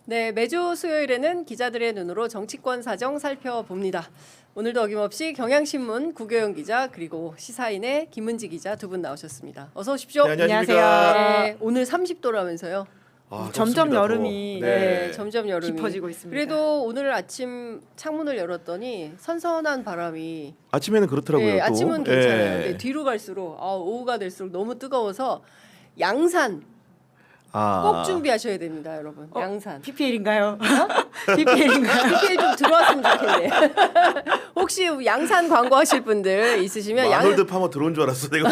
네, 매주 수요일에는 기자들의 눈으로 정치권 사정 살펴봅니다. 오늘도 어김없이 경향신문 구교영 기자 그리고 시사인의 김은지 기자 두 분 나오셨습니다. 어서 오십시오. 네, 안녕하십니까. 네, 오늘 30도라면서요. 덥습니다, 점점 더워. 여름이 네, 점점 여름이 깊어지고 있습니다. 그래도 오늘 아침 창문을 열었더니 선선한 바람이 아침에는 그렇더라고요. 네, 또. 아침은 괜찮아요. 예. 근데 뒤로 갈수록 오후가 될수록 너무 뜨거워서 양산 꼭 준비하셔야 됩니다, 여러분. 양산. PPL인가요? PPL인가요? PPL 좀 들어왔으면 좋겠네. 혹시 양산 광고하실 분들 있으시면 뭐 아놀드 파머 들어온 줄 알았어 내가.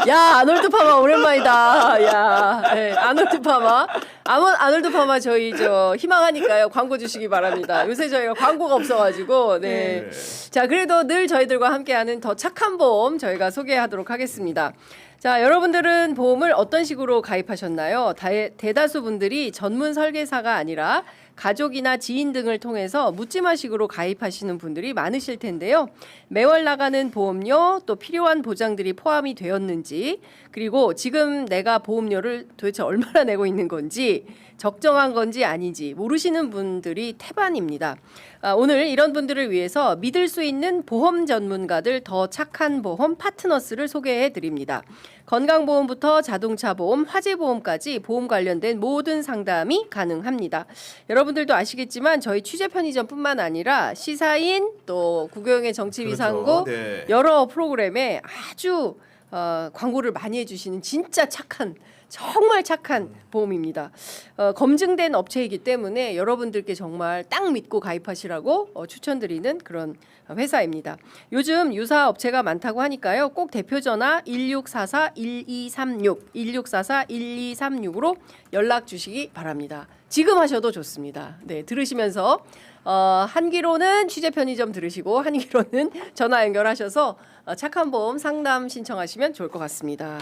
야, 아놀드 파마 오랜만이다. 야, 네, 아놀드 파마. 아놀드 파마 저희 희망하니까요. 광고 주시기 바랍니다. 요새 저희가 광고가 없어가지고 네. 자, 그래도 늘 저희들과 함께하는 더 착한 보험 저희가 소개하도록 하겠습니다. 자, 여러분들은 보험을 어떤 식으로 가입하셨나요? 대다수 분들이 전문 설계사가 아니라 가족이나 지인 등을 통해서 묻지마식으로 가입하시는 분들이 많으실 텐데요. 매월 나가는 보험료 또 필요한 보장들이 포함이 되었는지 그리고 지금 내가 보험료를 도대체 얼마나 내고 있는 건지 적정한 건지 아닌지 모르시는 분들이 태반입니다. 오늘 이런 분들을 위해서 믿을 수 있는 보험 전문가들 더 착한 보험 파트너스를 소개해 드립니다. 건강보험부터 자동차 보험, 화재보험까지 보험 관련된 모든 상담이 가능합니다. 여러분들도 아시겠지만 저희 취재 편의점뿐만 아니라 시사인 또 구교영의 정치비상고 그렇죠. 네. 여러 프로그램에 아주 광고를 많이 해주시는 진짜 착한 정말 착한 보험입니다. 검증된 업체이기 때문에 여러분들께 정말 딱 믿고 가입하시라고 추천드리는 그런 회사입니다. 요즘 유사 업체가 많다고 하니까요. 꼭 대표 전화 1644-1236, 1644-1236으로 연락 주시기 바랍니다. 지금 하셔도 좋습니다. 네, 들으시면서 한 귀로는 취재 편의점 들으시고 한 귀로는 전화 연결하셔서 착한 보험 상담 신청하시면 좋을 것 같습니다.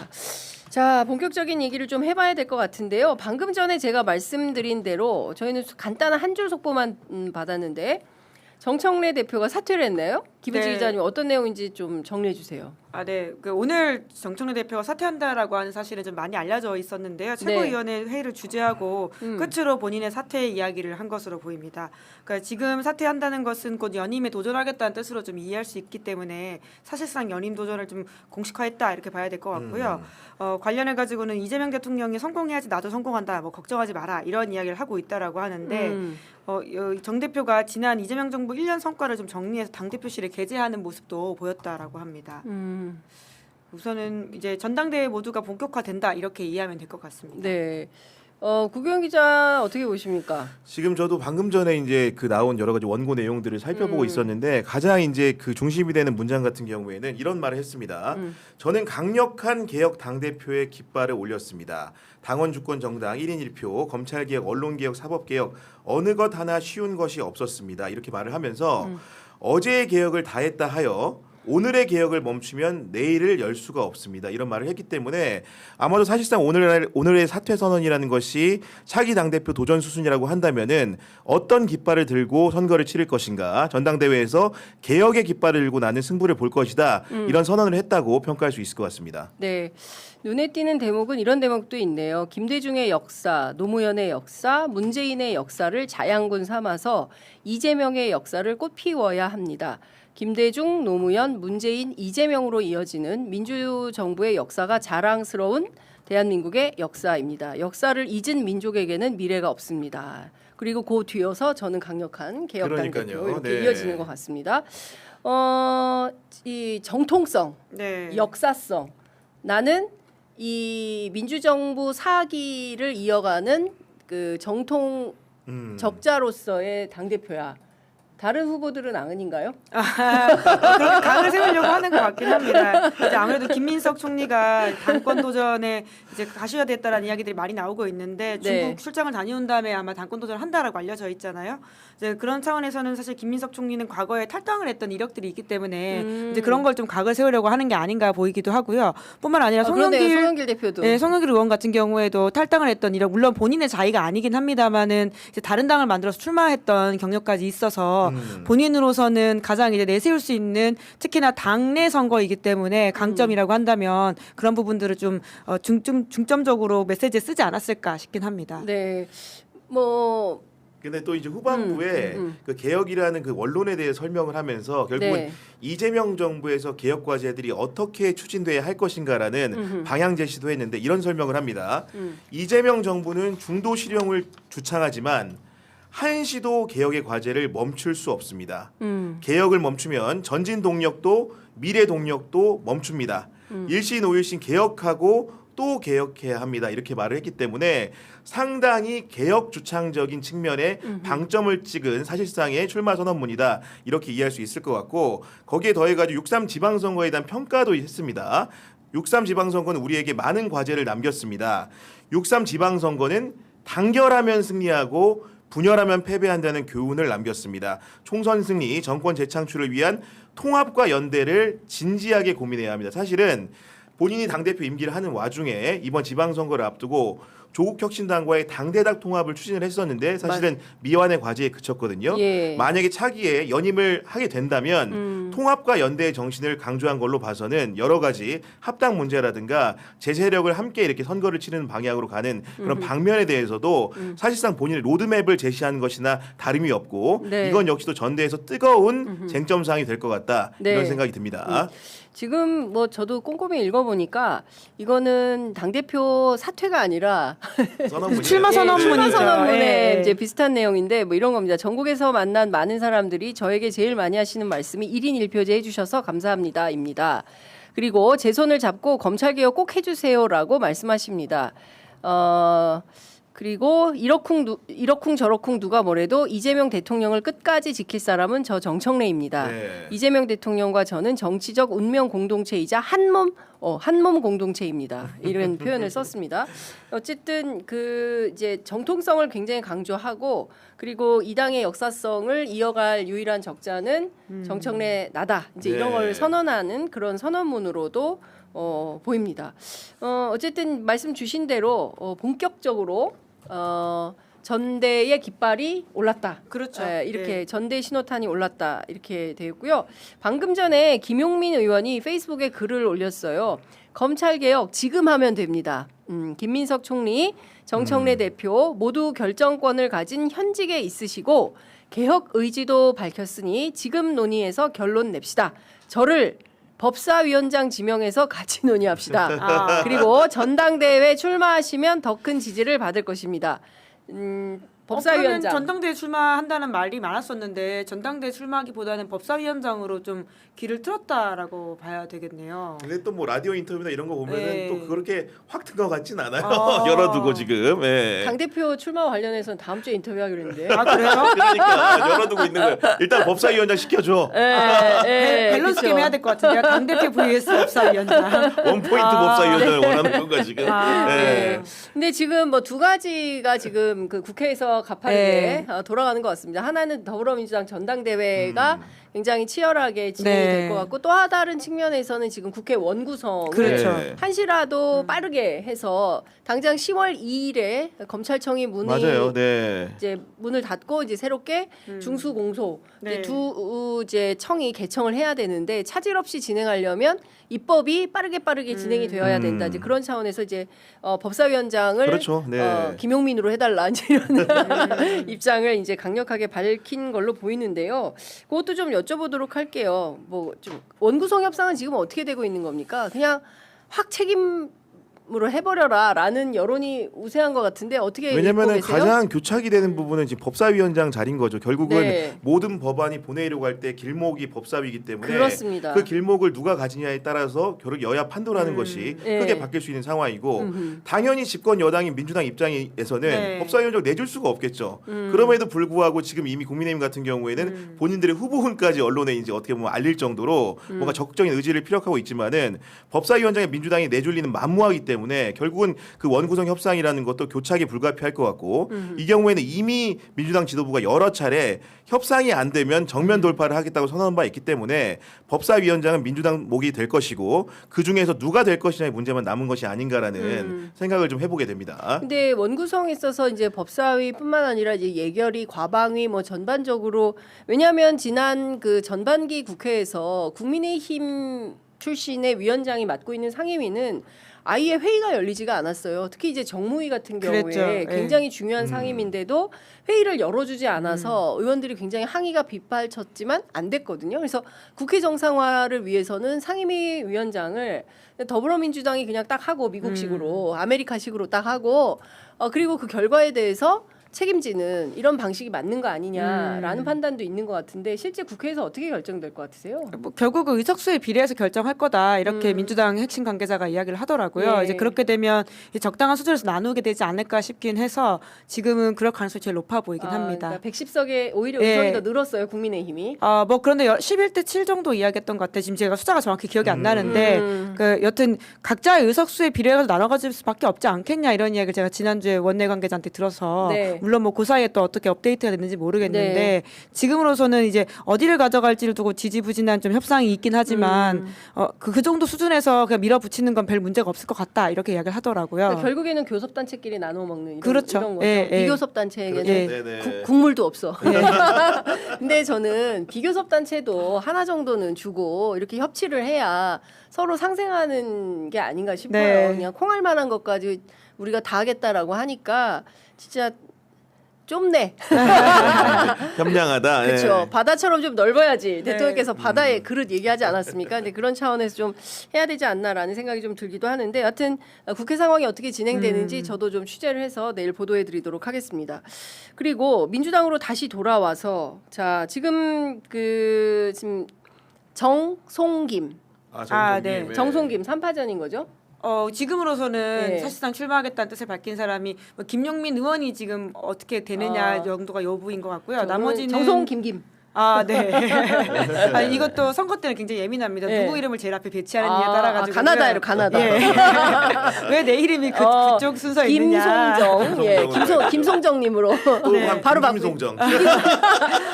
자, 본격적인 얘기를 좀 해봐야 될 것 같은데요. 방금 전에 제가 말씀드린 대로 저희는 간단한 한 줄 속보만 받았는데 정청래 대표가 사퇴를 했나요? 김은지 네. 기자님 어떤 내용인지 좀 정리해 주세요. 네. 오늘 정청래 대표가 사퇴한다라고 하는 사실은 좀 많이 알려져 있었는데요. 최고위원회 회의를 주재하고 끝으로 본인의 사퇴 이야기를 한 것으로 보입니다. 그러니까 지금 사퇴한다는 것은 곧 연임에 도전하겠다는 뜻으로 좀 이해할 수 있기 때문에 사실상 연임 도전을 좀 공식화했다 이렇게 봐야 될 것 같고요. 관련해 가지고는 이재명 대통령이 성공해야지 나도 성공한다. 뭐 걱정하지 마라 이런 이야기를 하고 있다라고 하는데 정 대표가 지난 이재명 정부 1년 성과를 좀 정리해서 당 대표실에 게재하는 모습도 보였다라고 합니다. 우선은 이제 전당대회 모두가 본격화된다 이렇게 이해하면 될 것 같습니다. 네. 구경 기자 어떻게 보십니까? 지금 저도 방금 전에 이제 나온 여러 가지 원고 내용들을 살펴보고 있었는데 가장 이제 중심이 되는 문장 같은 경우에는 이런 말을 했습니다. 저는 강력한 개혁 당대표의 깃발을 올렸습니다. 당원 주권 정당 1인 1표, 검찰 개혁, 언론 개혁, 사법 개혁 어느 것 하나 쉬운 것이 없었습니다. 이렇게 말을 하면서 어제의 개혁을 다 했다 하여 오늘의 개혁을 멈추면 내일을 열 수가 없습니다. 이런 말을 했기 때문에 아마도 사실상 오늘의 사퇴 선언이라는 것이 차기 당대표 도전 수순이라고 한다면은 어떤 깃발을 들고 선거를 치를 것인가, 전당대회에서 개혁의 깃발을 들고 나는 승부를 볼 것이다. 이런 선언을 했다고 평가할 수 있을 것 같습니다. 네. 눈에 띄는 대목은 이런 대목도 있네요. 김대중의 역사, 노무현의 역사, 문재인의 역사를 자양분 삼아서 이재명의 역사를 꽃피워야 합니다. 김대중, 노무현, 문재인, 이재명으로 이어지는 민주정부의 역사가 자랑스러운 대한민국의 역사입니다. 역사를 잊은 민족에게는 미래가 없습니다. 그리고 그 뒤어서 저는 강력한 개혁당 대표 이렇게 이어지는 것 같습니다. 이 정통성, 역사성, 나는 이 민주정부 사기를 이어가는 그 정통 적자로서의 당 대표야. 다른 후보들은 아닌가요? 그렇게 각을 세우려고 하는 것 같긴 합니다. 이제 아무래도 김민석 총리가 당권 도전에 이제 가셔야 됐다라는 이야기들이 많이 나오고 있는데 중국 출장을 다녀온 다음에 아마 당권 도전을 한다라고 알려져 있잖아요. 이제 그런 차원에서는 사실 김민석 총리는 과거에 탈당을 했던 이력들이 있기 때문에 이제 그런 걸 좀 각을 세우려고 하는 게 아닌가 보이기도 하고요. 뿐만 아니라 송영길 대표도, 송영길 의원 같은 경우에도 탈당을 했던 이력, 물론 본인의 자의가 아니긴 합니다만은 이제 다른 당을 만들어서 출마했던 경력까지 있어서. 본인으로서는 가장 이제 내세울 수 있는 특히나 당내 선거이기 때문에 강점이라고 한다면 그런 부분들을 좀 중점적으로 메시지에 쓰지 않았을까 싶긴 합니다. 네. 뭐 근데 또 이제 후반부에 그 개혁이라는 그 원론에 대해 설명을 하면서 결국은 네. 이재명 정부에서 개혁 과제들이 어떻게 추진돼야 할 것인가라는 방향 제시도 했는데 이런 설명을 합니다. 이재명 정부는 중도 실용을 주창하지만 한시도 개혁의 과제를 멈출 수 없습니다. 개혁을 멈추면 전진 동력도 미래 동력도 멈춥니다. 일신오일신 개혁하고 또 개혁해야 합니다. 이렇게 말을 했기 때문에 상당히 개혁 주창적인 측면에 방점을 찍은 사실상의 출마 선언문이다. 이렇게 이해할 수 있을 것 같고 거기에 더해가지고 6.3 지방선거에 대한 평가도 했습니다. 6.3 지방선거는 우리에게 많은 과제를 남겼습니다. 6.3 지방선거는 단결하면 승리하고 분열하면 패배한다는 교훈을 남겼습니다. 총선 승리, 정권 재창출을 위한 통합과 연대를 진지하게 고민해야 합니다. 사실은 본인이 당대표 임기를 하는 와중에 이번 지방선거를 앞두고 조국혁신당과의 당대당 통합을 추진을 했었는데 사실은 미완의 과제에 그쳤거든요. 예. 만약에 차기에 연임을 하게 된다면 통합과 연대의 정신을 강조한 걸로 봐서는 여러 가지 합당 문제라든가 제세력을 함께 이렇게 선거를 치르는 방향으로 가는 그런 방면에 대해서도 사실상 본인의 로드맵을 제시한 것이나 다름이 없고 네. 이건 역시도 전대에서 뜨거운 쟁점 사항이 될 것 같다 네. 이런 생각이 듭니다. 지금 뭐 저도 꼼꼼히 읽어보니까 이거는 당대표 사퇴가 아니라 선언문이에요. 출마 선언문이죠. 출마 선언문에 예. 이제 비슷한 내용인데 뭐 이런 겁니다. 전국에서 만난 많은 사람들이 저에게 제일 많이 하시는 말씀이 1인 1표제 해주셔서 감사합니다입니다. 그리고 제 손을 잡고 검찰개혁 꼭 해주세요라고 말씀하십니다. 그리고 이러쿵 저러쿵 누가 뭐래도 이재명 대통령을 끝까지 지킬 사람은 저 정청래입니다. 네. 이재명 대통령과 저는 정치적 운명 공동체이자 한몸 공동체입니다. 이런 표현을 썼습니다. 어쨌든 그 이제 정통성을 굉장히 강조하고 그리고 이 당의 역사성을 이어갈 유일한 적자는 정청래 나다. 이제 이런 네. 걸 선언하는 그런 선언문으로도 보입니다. 어쨌든 말씀 주신 대로 본격적으로 전대의 깃발이 올랐다. 그렇죠. 이렇게 예. 전대 신호탄이 올랐다. 이렇게 되었고요. 방금 전에 김용민 의원이 페이스북에 글을 올렸어요. 검찰 개혁 지금 하면 됩니다. 김민석 총리, 정청래 대표 모두 결정권을 가진 현직에 있으시고 개혁 의지도 밝혔으니 지금 논의해서 결론 냅시다. 저를 법사위원장 지명해서 같이 논의합시다. 그리고 전당대회 출마하시면 더 큰 지지를 받을 것입니다. 법사위원장. 전당대회 출마한다는 말이 많았었는데 전당대회 출마하기보다는 법사위원장으로 좀 길을 틀었다라고 봐야 되겠네요. 근데 또 뭐 라디오 인터뷰나 이런 거 보면은 네. 또 그렇게 확 튼 것 같진 않아요. 아. 열어두고 지금. 예. 당대표 출마 관련해서는 다음 주에 인터뷰하기로 했는데. 아 그래요? 그러니까 열어두고 있는 거예요. 일단 법사위원장 시켜줘. 밸런스 게임 해야 될 것 같은데요. 당대표 vs 법사위원장. 원포인트 법사위원장을 원하는 건가 지금. 네. 근데 지금 뭐 두 가지가 지금 그 국회에서 가파르게 돌아가는 것 같습니다. 하나는 더불어민주당 전당대회가 굉장히 치열하게 진행이 네. 될 것 같고 또 다른 측면에서는 지금 국회 원구성을 그렇죠. 네. 한시라도 빠르게 해서 당장 10월 2일에 검찰청이 문이 맞아요. 네. 이제 문을 닫고 이제 새롭게 중수공소 네. 이제 이제 청이 개청을 해야 되는데 차질 없이 진행하려면 입법이 빠르게 진행이 되어야 된다. 이제 그런 차원에서 이제 법사위원장을 그렇죠. 네. 김용민으로 해달라 이제 이런 입장을 이제 강력하게 밝힌 걸로 보이는데요. 그것도 좀 여쭤보도록 할게요. 뭐 좀 원구성 협상은 지금 어떻게 되고 있는 겁니까? 그냥 확 책임으로 해버려라라는 여론이 우세한 것 같은데 어떻게 왜냐면은 읽고 계세요? 가장 교착이 되는 부분은 지금 법사위원장 자리인 거죠. 결국은 네. 모든 법안이 본회의로 갈 때 길목이 법사위이기 때문에 그렇습니다. 그 길목을 누가 가지냐에 따라서 결국 여야 판도라는 것이 네. 크게 바뀔 수 있는 상황이고 당연히 집권 여당인 민주당 입장에서는 네. 법사위원장 내줄 수가 없겠죠. 그럼에도 불구하고 지금 이미 국민의힘 같은 경우에는 본인들의 후보군까지 언론에 이제 어떻게 보면 알릴 정도로 뭔가 적극적인 의지를 피력하고 있지만은 법사위원장에 민주당이 내줄 리는 만무하기 때문에 결국은 그 원구성 협상이라는 것도 교착이 불가피할 것 같고 이 경우에는 이미 민주당 지도부가 여러 차례 협상이 안 되면 정면 돌파를 하겠다고 선언한 바 있기 때문에 법사위원장은 민주당 목이 될 것이고 그 중에서 누가 될 것이냐의 문제만 남은 것이 아닌가라는 생각을 좀 해보게 됩니다. 근데 원구성에 있어서 이제 법사위뿐만 아니라 이제 예결위, 과방위 뭐 전반적으로 왜냐하면 지난 그 전반기 국회에서 국민의힘 출신의 위원장이 맡고 있는 상임위는 아예 회의가 열리지가 않았어요. 특히 이제 정무위 같은 경우에 그랬죠. 예. 굉장히 중요한 상임인데도 회의를 열어주지 않아서 의원들이 굉장히 항의가 빗발쳤지만 안 됐거든요. 그래서 국회 정상화를 위해서는 상임위 위원장을 더불어민주당이 그냥 딱 하고 미국식으로 아메리카식으로 딱 하고 그리고 그 결과에 대해서 책임지는 이런 방식이 맞는 거 아니냐라는 판단도 있는 것 같은데 실제 국회에서 어떻게 결정될 것 같으세요? 뭐 결국은 의석수에 비례해서 결정할 거다 이렇게 민주당 핵심 관계자가 이야기를 하더라고요. 예. 이제 그렇게 되면 적당한 수준에서 나누게 되지 않을까 싶긴 해서 지금은 그럴 가능성이 제일 높아 보이긴 합니다. 그러니까 110석에 오히려 예. 의석이 더 늘었어요. 국민의힘이. 뭐 그런데 11대 7 정도 이야기했던 것 같아요. 지금 제가 숫자가 정확히 기억이 안 나는데 그 여튼 각자의 의석수에 비례해서 나눠가질 수밖에 없지 않겠냐 이런 이야기를 제가 지난주에 원내 관계자한테 들어서 네. 물론 뭐 그 사이에 또 어떻게 업데이트가 됐는지 모르겠는데 네. 지금으로서는 이제 어디를 가져갈지를 두고 지지부진한 좀 협상이 있긴 하지만 그 정도 수준에서 그냥 밀어붙이는 건 별 문제가 없을 것 같다 이렇게 이야기를 하더라고요. 그러니까 결국에는 교섭단체끼리 나눠 먹는 이런, 그렇죠. 이런 거죠. 예, 예. 비교섭단체에게는 예. 네네. 국물도 없어. 근데 저는 비교섭단체도 하나 정도는 주고 이렇게 협치를 해야 서로 상생하는 게 아닌가 싶어요. 네. 그냥 콩할 만한 것까지 우리가 다 하겠다라고 하니까 진짜 좁네. 협량하다. 그렇죠. 예. 바다처럼 좀 넓어야지. 네. 대통령께서 바다의 그릇 얘기하지 않았습니까? 근데 그런 차원에서 좀 해야 되지 않나라는 생각이 좀 들기도 하는데, 여하튼 국회 상황이 어떻게 진행되는지 저도 좀 취재를 해서 내일 보도해드리도록 하겠습니다. 그리고 민주당으로 다시 돌아와서 자 지금 지금 정송김, 네. 정송김 3파전인 거죠? 지금으로서는 네. 사실상 출마하겠다는 뜻을 밝힌 사람이 뭐 김용민 의원이 지금 어떻게 되느냐 정도가 여부인 것 같고요. 나머지는 정송김김. 네. 아니, 이것도 선거 때는 굉장히 예민합니다. 네. 누구 이름을 제일 앞에 배치하느냐에 따라 가지고 가나다예요, 가나다. 왜 내 이름이 그쪽 순서에 있느냐. 김송정, 김송정님으로 바로 김송정.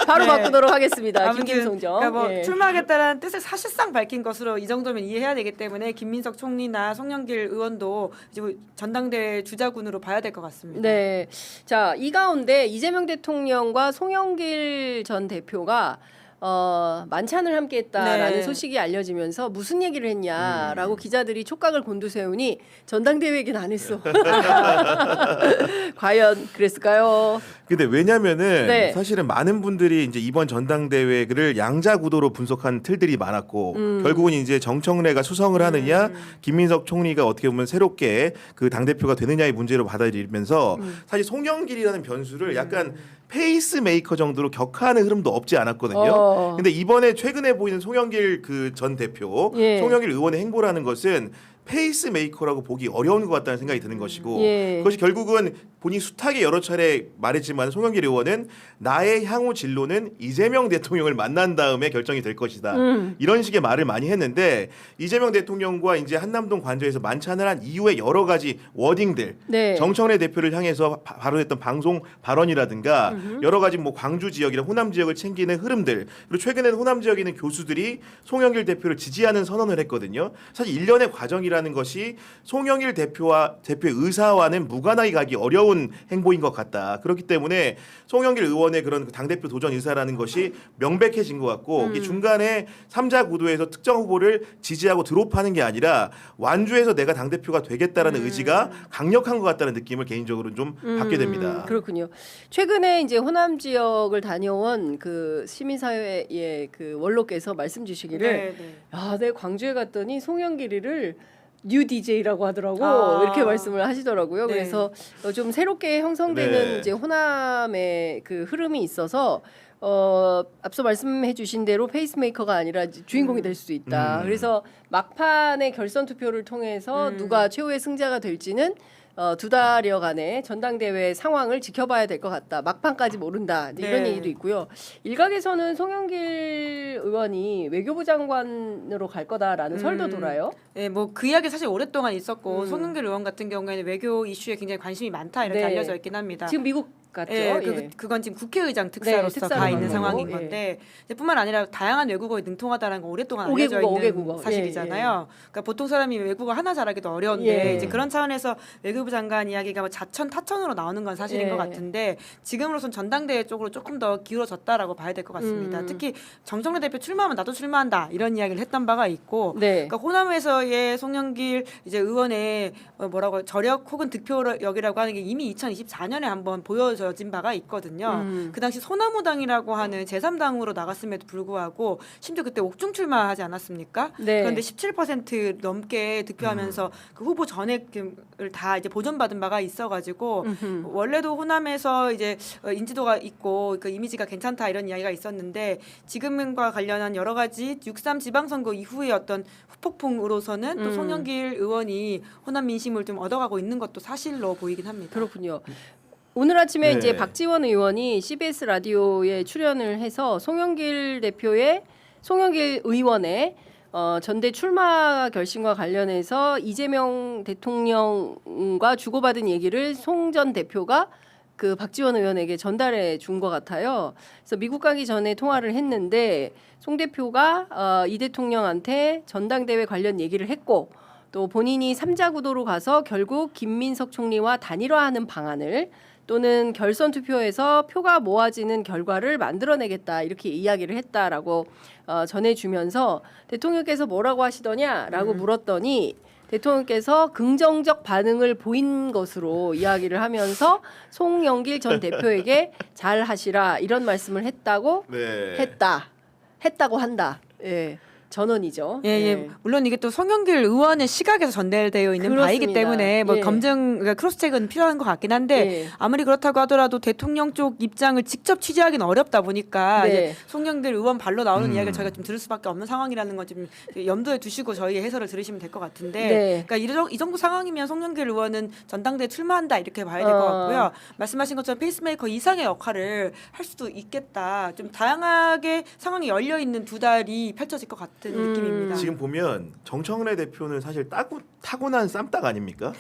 바로 네. 바꾸도록 하겠습니다. 아무튼 김송정. 그러니까 뭐 예. 출마하겠다는 뜻을 사실상 밝힌 것으로 이 정도면 이해해야 되기 때문에 김민석 총리나 송영길 의원도 이제 뭐 전당대회 주자군으로 봐야 될 것 같습니다. 네. 자, 이 가운데 이재명 대통령과 송영길 전 대표가 만찬을 함께했다라는 네. 소식이 알려지면서 무슨 얘기를 했냐라고 기자들이 촉각을 곤두세우니 전당대회 얘기는 안 했어. 과연 그랬을까요? 근데 왜냐면은 네. 사실은 많은 분들이 이제 이번 전당대회를 양자 구도로 분석한 틀들이 많았고 결국은 이제 정청래가 수성을 하느냐 김민석 총리가 어떻게 보면 새롭게 그 당대표가 되느냐의 문제로 받아들이면서 사실 송영길이라는 변수를 약간 페이스메이커 정도로 격하는 흐름도 없지 않았거든요. 근데 이번에 최근에 보이는 송영길 그 전 대표, 예. 송영길 의원의 행보라는 것은 페이스메이커라고 보기 어려운 것 같다는 생각이 드는 것이고 예. 그것이 결국은 본인 숱하게 여러 차례 말했지만 송영길 의원은 나의 향후 진로는 이재명 대통령을 만난 다음에 결정이 될 것이다. 이런 식의 말을 많이 했는데 이재명 대통령과 이제 한남동 관저에서 만찬을 한 이후에 여러 가지 워딩들 네. 정청래 대표를 향해서 발언했던 방송 발언이라든가 여러 가지 뭐 광주 지역이나 호남 지역을 챙기는 흐름들 그리고 최근에는 호남 지역에 있는 교수들이 송영길 대표를 지지하는 선언을 했거든요. 사실 일련의 과정이라는 것이 송영길 대표의 의사와는 무관하게 가기 어려운 행보인 것 같다. 그렇기 때문에 송영길 의원의 그런 당대표 도전 의사라는 것이 명백해진 것 같고 이게 중간에 3자 구도에서 특정 후보를 지지하고 드롭하는 게 아니라 완주해서 내가 당대표가 되겠다라는 의지가 강력한 것 같다는 느낌을 개인적으로 좀 받게 됩니다. 그렇군요. 최근에 이제 호남 지역을 다녀온 그 시민사회의 그 원로께서 말씀 주시기를 네. 내가 광주에 갔더니 송영길이를 뉴 DJ라고 하더라고 이렇게 말씀을 하시더라고요. 네. 그래서 좀 새롭게 형성되는 네. 이제 호남의 그 흐름이 있어서 앞서 말씀해주신 대로 페이스메이커가 아니라 주인공이 될 수 있다. 그래서 막판의 결선 투표를 통해서 누가 최후의 승자가 될지는 두 달여간의 전당대회 상황을 지켜봐야 될 것 같다. 막판까지 모른다. 이런 네. 얘기도 있고요. 일각에서는 송영길 의원이 외교부 장관으로 갈 거다라는 설도 돌아요. 네, 뭐 그 이야기 사실 오랫동안 있었고 송영길 의원 같은 경우에는 외교 이슈에 굉장히 관심이 많다 이렇게 네. 알려져 있긴 합니다. 지금 미국 같죠. 예, 예. 그건 지금 국회의장 특사로서 특사로 가 있는 가고, 상황인 예. 건데 이제 뿐만 아니라 다양한 외국어에 능통하다는 건 오랫동안 알려져 5개국어, 있는 5개국어. 사실이잖아요. 그러니까 보통 사람이 외국어 하나 잘하기도 어려운데 예. 이제 그런 차원에서 외교부 장관 이야기가 뭐 자천 타천으로 나오는 건 사실인 예. 것 같은데 지금으로선 전당대회 쪽으로 조금 더 기울어졌다라고 봐야 될 것 같습니다. 특히 정청래 대표 출마하면 나도 출마한다 이런 이야기를 했던 바가 있고 네. 그러니까 호남에서의 송영길 이제 의원의 뭐라고 저력 혹은 득표력이라고 하는 게 이미 2024년에 한번 보여진 바가 있거든요. 그 당시 소나무당이라고 하는 제3당으로 나갔음에도 불구하고 심지어 그때 옥중 출마하지 않았습니까? 네. 그런데 17% 넘게 득표하면서 그 후보 전액을 다 이제 보존받은 바가 있어가지고 원래도 호남에서 이제 인지도가 있고 그 이미지가 괜찮다 이런 이야기가 있었는데 지금과 관련한 여러 가지 6.3 지방선거 이후의 어떤 후폭풍으로서는 또 송영길 의원이 호남 민심을 좀 얻어가고 있는 것도 사실로 보이긴 합니다. 그렇군요. 오늘 아침에 네. 이제 박지원 의원이 CBS 라디오에 출연을 해서 송영길 의원의 전대 출마 결심과 관련해서 이재명 대통령과 주고받은 얘기를 송 전 대표가 그 박지원 의원에게 전달해 준 것 같아요. 그래서 미국 가기 전에 통화를 했는데 송 대표가 이 대통령한테 전당대회 관련 얘기를 했고 또 본인이 3자 구도로 가서 결국 김민석 총리와 단일화하는 방안을 또는 결선 투표에서 표가 모아지는 결과를 만들어내겠다 이렇게 이야기를 했다라고 전해주면서 대통령께서 뭐라고 하시더냐라고 물었더니 대통령께서 긍정적 반응을 보인 것으로 이야기를 하면서 송영길 전 대표에게 잘 하시라 이런 말씀을 했다고 네. 했다고 한다. 예. 전원이죠. 예. 물론 이게 또 송영길 의원의 시각에서 전달되어 있는 바이기 그렇습니다. 때문에 뭐 예. 그러니까 크로스체크는 필요한 것 같긴 한데 예. 아무리 그렇다고 하더라도 대통령 쪽 입장을 직접 취재하기는 어렵다 보니까 네. 이제 송영길 의원 발로 나오는 이야기를 저희가 좀 들을 수밖에 없는 상황이라는 건 좀 염두에 두시고 저희의 해설을 들으시면 될 것 같은데 네. 그러니까 이 정도 상황이면 송영길 의원은 전당대회 출마한다 이렇게 봐야 될 것 같고요. 말씀하신 것처럼 페이스메이커 이상의 역할을 할 수도 있겠다. 좀 다양하게 상황이 열려 있는 두 달이 펼쳐질 것 같은 느낌입니다. 지금 보면 정청래 대표는 사실 타고난 쌈딱 아닙니까?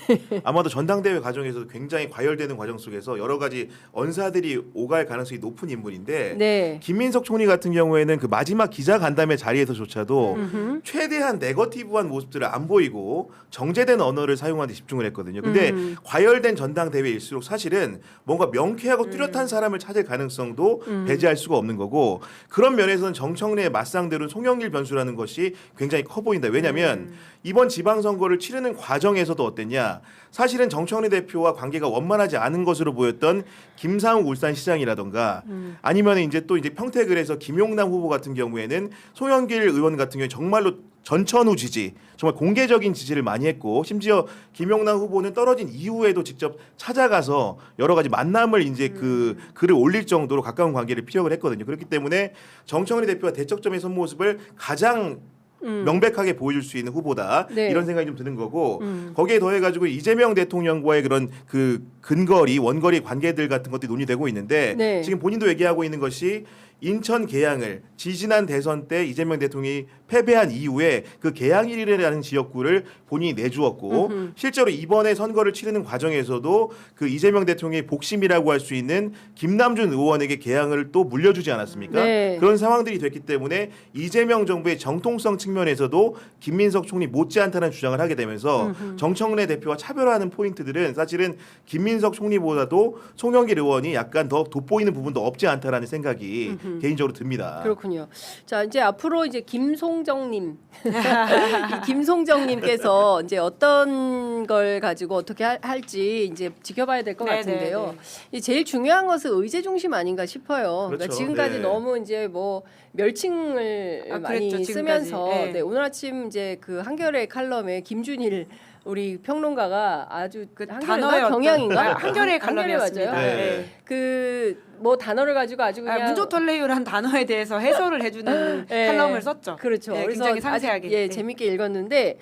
아마도 전당대회 과정에서도 굉장히 과열되는 과정 속에서 여러 가지 언사들이 오갈 가능성이 높은 인물인데 네. 김민석 총리 같은 경우에는 그 마지막 기자 간담회 자리에서조차도 최대한 네거티브한 모습들을 안 보이고 정제된 언어를 사용하는 데 집중을 했거든요. 근데 과열된 전당대회일수록 사실은 뭔가 명쾌하고 뚜렷한 사람을 찾을 가능성도 배제할 수가 없는 거고 그런 면에서는 정청래의 맞상대로는 송영길 변수라는 것이 굉장히 커 보인다. 왜냐하면 이번 지방선거를 치르는 과정에서도 어땠냐. 사실은 정청래 대표와 관계가 원만하지 않은 것으로 보였던 김상욱 울산시장이라던가 아니면 이제 평택을에서 김용남 후보 같은 경우에는 송영길 의원 같은 경우에 정말로 전천후 지지, 정말 공개적인 지지를 많이 했고 심지어 김용남 후보는 떨어진 이후에도 직접 찾아가서 여러 가지 만남을 이제 그 글을 올릴 정도로 가까운 관계를 피력을 했거든요. 그렇기 때문에 정청래 대표가 대척점의 선모습을 가장 명백하게 보여줄 수 있는 후보다 네. 이런 생각이 좀 드는 거고 거기에 더해가지고 이재명 대통령과의 그런 그 근거리 원거리 관계들 같은 것들이 논의되고 있는데 네. 지금 본인도 얘기하고 있는 것이 인천 계양을 지지난 대선 때 이재명 대통령이 패배한 이후에 그 계양일이라는 지역구를 본인이 내주었고 실제로 이번에 선거를 치르는 과정에서도 그 이재명 대통령의 복심이라고 할 수 있는 김남준 의원에게 계양을 또 물려주지 않았습니까? 네. 그런 상황들이 됐기 때문에 이재명 정부의 정통성 측면에서도 김민석 총리 못지않다는 주장을 하게 되면서 정청래 대표와 차별화하는 포인트들은 사실은 김민석 총리보다도 송영길 의원이 약간 더 돋보이는 부분도 없지 않다라는 생각이 개인적으로 듭니다. 그렇군요. 자, 이제 앞으로 이제 김송정님, 이 김송정님께서 이제 어떤 걸 가지고 어떻게 할지 이제 지켜봐야 될 것 네, 같은데요. 네, 이제 제일 중요한 것은 의제 중심 아닌가 싶어요. 그러니까 그렇죠. 지금까지 네. 너무 이제 뭐 멸칭을 많이 그랬죠, 지금까지. 쓰면서 네. 네, 오늘 아침 이제 그 한겨레 칼럼에 김준일 우리 평론가가 아주 그 한겨레인가 단어의 경향인가 한겨레 한겨레 칼럼이었습니다. 맞아요. 네. 그 뭐 단어를 가지고 아주 그냥 문조털레유란 단어에 대해서 해설을 해주는 네. 칼럼을 썼죠. 그렇죠. 네, 그래서 굉장히 상세하게. 아주, 예, 네. 재밌게 읽었는데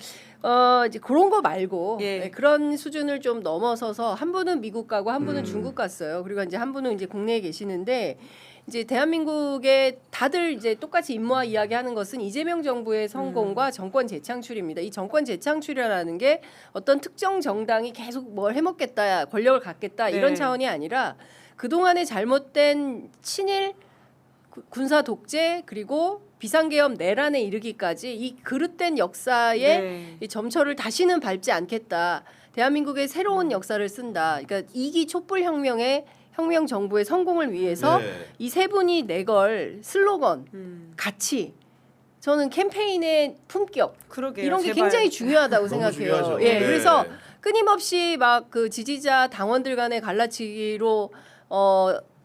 이제 그런 거 말고 예. 네, 그런 수준을 좀 넘어서서 한 분은 미국 가고 한 분은 중국 갔어요. 그리고 이제 한 분은 이제 국내에 계시는데 이제 대한민국에 다들 이제 똑같이 임무와 이야기하는 것은 이재명 정부의 성공과 정권 재창출입니다. 이 정권 재창출이라는 게 어떤 특정 정당이 계속 뭘 해먹겠다, 권력을 갖겠다 이런 네. 차원이 아니라 그동안의 잘못된 친일 군사 독재 그리고 비상계엄 내란에 이르기까지 이 그릇된 역사의 네. 이 점철을 다시는 밟지 않겠다. 대한민국의 새로운 역사를 쓴다. 그러니까 2기 촛불 혁명의 혁명 정부의 성공을 위해서 네. 이 세 분이 내걸 슬로건, 가치, 저는 캠페인의 품격 그러게요. 이런 게 제발. 굉장히 중요하다고 너무 생각해요. 중요하죠. 예, 네. 그래서 끊임없이 막 그 지지자 당원들 간의 갈라치기로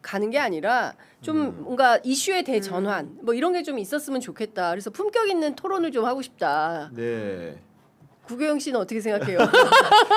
가는 게 아니라 좀 뭔가 이슈의 대전환 뭐 이런 게 좀 있었으면 좋겠다. 그래서 품격 있는 토론을 좀 하고 싶다. 네. 구교영 씨는 어떻게 생각해요?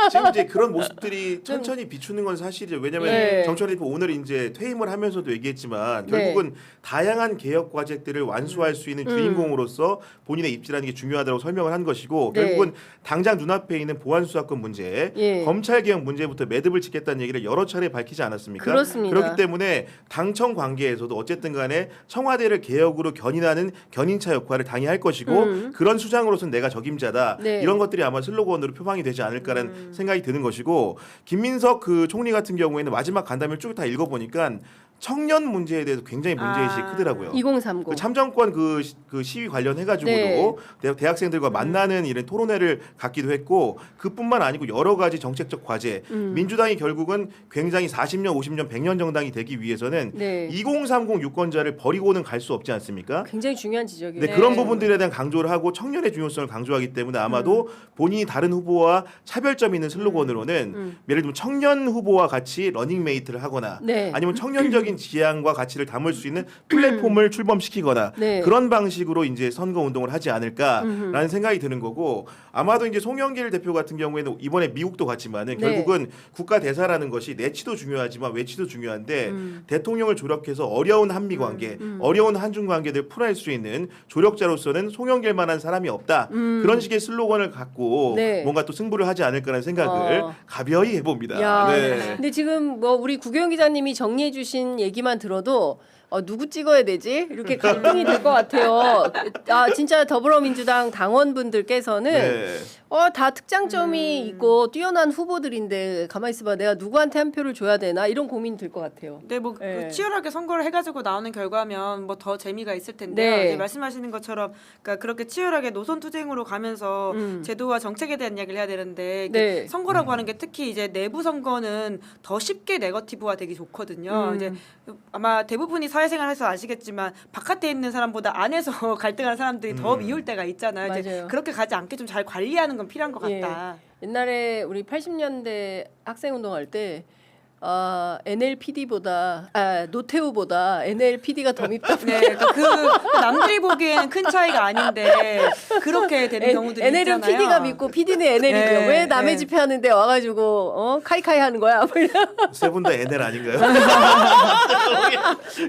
지금 이제 그런 모습들이 천천히 비추는 건 사실이죠. 왜냐하면 네. 정철 대표 오늘 이제 퇴임을 하면서도 얘기했지만 네. 결국은 다양한 개혁 과제들을 완수할 수 있는 주인공으로서 본인의 입지라는 게 중요하다고 설명을 한 것이고 네. 결국은 당장 눈앞에 있는 보안 수사권 문제, 예. 검찰 개혁 문제부터 매듭을 짓겠다는 얘기를 여러 차례 밝히지 않았습니까? 그렇습니다. 그렇기 때문에 당청 관계에서도 어쨌든 간에 청와대를 개혁으로 견인하는 견인차 역할을 당연히 할 것이고 그런 수장으로서는 내가 적임자다. 네. 이런 것들이 아마 슬로건으로 표방이 되지 않을까라는 생각이 드는 것이고 김민석 그 총리 같은 경우에는 마지막 간담회를 쭉 다 읽어보니까 청년 문제에 대해서 굉장히 문제의식이 크더라고요. 2030. 그 참정권 그 시위 관련해가지고도 네. 대학생들과 만나는 이런 토론회를 갖기도 했고 그뿐만 아니고 여러 가지 정책적 과제 민주당이 결국은 굉장히 40년, 50년, 100년 정당이 되기 위해서는 네. 2030 유권자를 버리고는 갈 수 없지 않습니까? 굉장히 중요한 지적이에요. 네, 그런 부분들에 대한 강조를 하고 청년의 중요성을 강조하기 때문에 아마도 본인이 다른 후보와 차별점 있는 슬로건으로는 예를 들면 청년 후보와 같이 러닝메이트를 하거나 네. 아니면 청년적인 지향과 가치를 담을 수 있는 플랫폼을 출범시키거나 네. 그런 방식으로 이제 선거 운동을 하지 않을까라는 생각이 드는 거고 아마도 이제 송영길 대표 같은 경우에는 이번에 미국도 갔지만은 네. 결국은 국가 대사라는 것이 내치도 중요하지만 외치도 중요한데 대통령을 조력해서 어려운 한미 관계, 어려운 한중 관계들 풀어낼 수 있는 조력자로서는 송영길만한 사람이 없다. 그런 식의 슬로건을 갖고 네. 뭔가 또 승부를 하지 않을까라는 생각을 가벼이 해봅니다. 야, 네. 근데 지금 뭐 우리 구교영 기자님이 정리해주신 얘기만 들어도 누구 찍어야 되지? 이렇게 갈등이 될 것 같아요. 아 진짜 더불어민주당 당원분들께서는 네. 다 특장점이 있고 뛰어난 후보들인데 가만 있어봐 내가 누구한테 한 표를 줘야 되나 이런 고민이 들 것 같아요. 네, 뭐 네. 그 치열하게 선거를 해가지고 나오는 결과면 뭐 더 재미가 있을 텐데요. 네. 네, 말씀하시는 것처럼 그러니까 그렇게 치열하게 노선 투쟁으로 가면서 제도와 정책에 대한 이야기를 해야 되는데 이게 네. 선거라고 하는 게 특히 이제 내부 선거는 더 쉽게 네거티브화 되기 좋거든요. 이제 아마 대부분이 사회생활해서 아시겠지만 바깥에 있는 사람보다 안에서 갈등하는 사람들이 더 미울 때가 있잖아요. 이제 맞아요. 그렇게 가지 않게 좀 잘 관리하는 건 필요한 것 예. 같다. 옛날에 우리 80년대 학생운동할 때 NLPD보다 노태우보다 NLPD가 더 밉다. 네, 그 남들이 보기에는 큰 차이가 아닌데 그렇게 되는 경우들이 NL은 있잖아요. PD가 믿고 PD는 NL이고요. 네, 왜 남의 네. 집회하는데 와가지고 카이카이 하는 거야? 세 분 다 NL 아닌가요?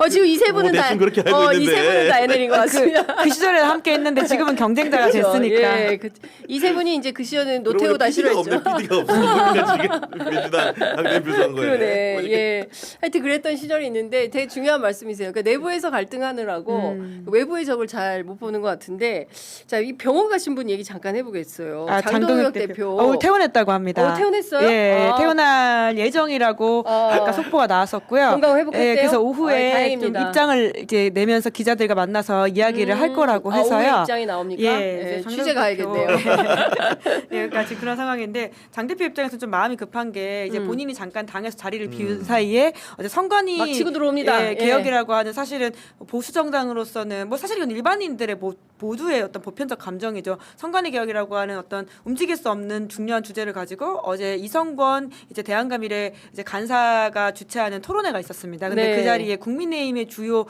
지금 이 세 분은 뭐 다 대충 그렇게 알고 이 세 있는데. 분은 다 NL인 것 같습니다. 그 시절에 함께 했는데 지금은 경쟁자가 됐으니까. 예, 이 세 분이 이제 그 시절에는 노태우 다 PD가 싫어했죠. 없네. PD가 없으니까 지금 민주당 당대표 선거에. 그러네. 예. 하여튼 그랬던 시절이 있는데 되게 중요한 말씀이세요. 그러니까 내부에서 갈등하느라고 외부의 적을 잘 못 보는 것 같은데 자, 이 병원 가신 분 얘기 잠깐 해보겠어요. 장동혁 대표. 오늘 퇴원했다고 합니다. 퇴원했어요? 예, 퇴원할 예정이라고 아까 속보가 나왔었고요. 건강 회복했대요? 예, 그래서 오후에 좀 다행입니다. 입장을 이제 내면서 기자들과 만나서 이야기를 할 거라고 해서요. 오후 입장이 나옵니까? 예, 취재 가야겠네요. 예, 그러니까 지금 그런 상황인데 장 대표 입장에서 좀 마음이 급한 게 이제 본인이 잠깐 당에서 자리를 비운 사이에 어제 선관위 막 치고 들어옵니다. 예, 개혁이라고 하는 사실은 보수 정당으로서는 뭐 사실 이건 일반인들의 모두의 어떤 보편적 감정이죠. 선관위 개혁이라고 하는 어떤 움직일 수 없는 중요한 주제를 가지고 어제 이성권 이제 대한감일의 이제 간사가 주최하는 토론회가 있었습니다. 근데 네. 그 자리에 국민의힘의 주요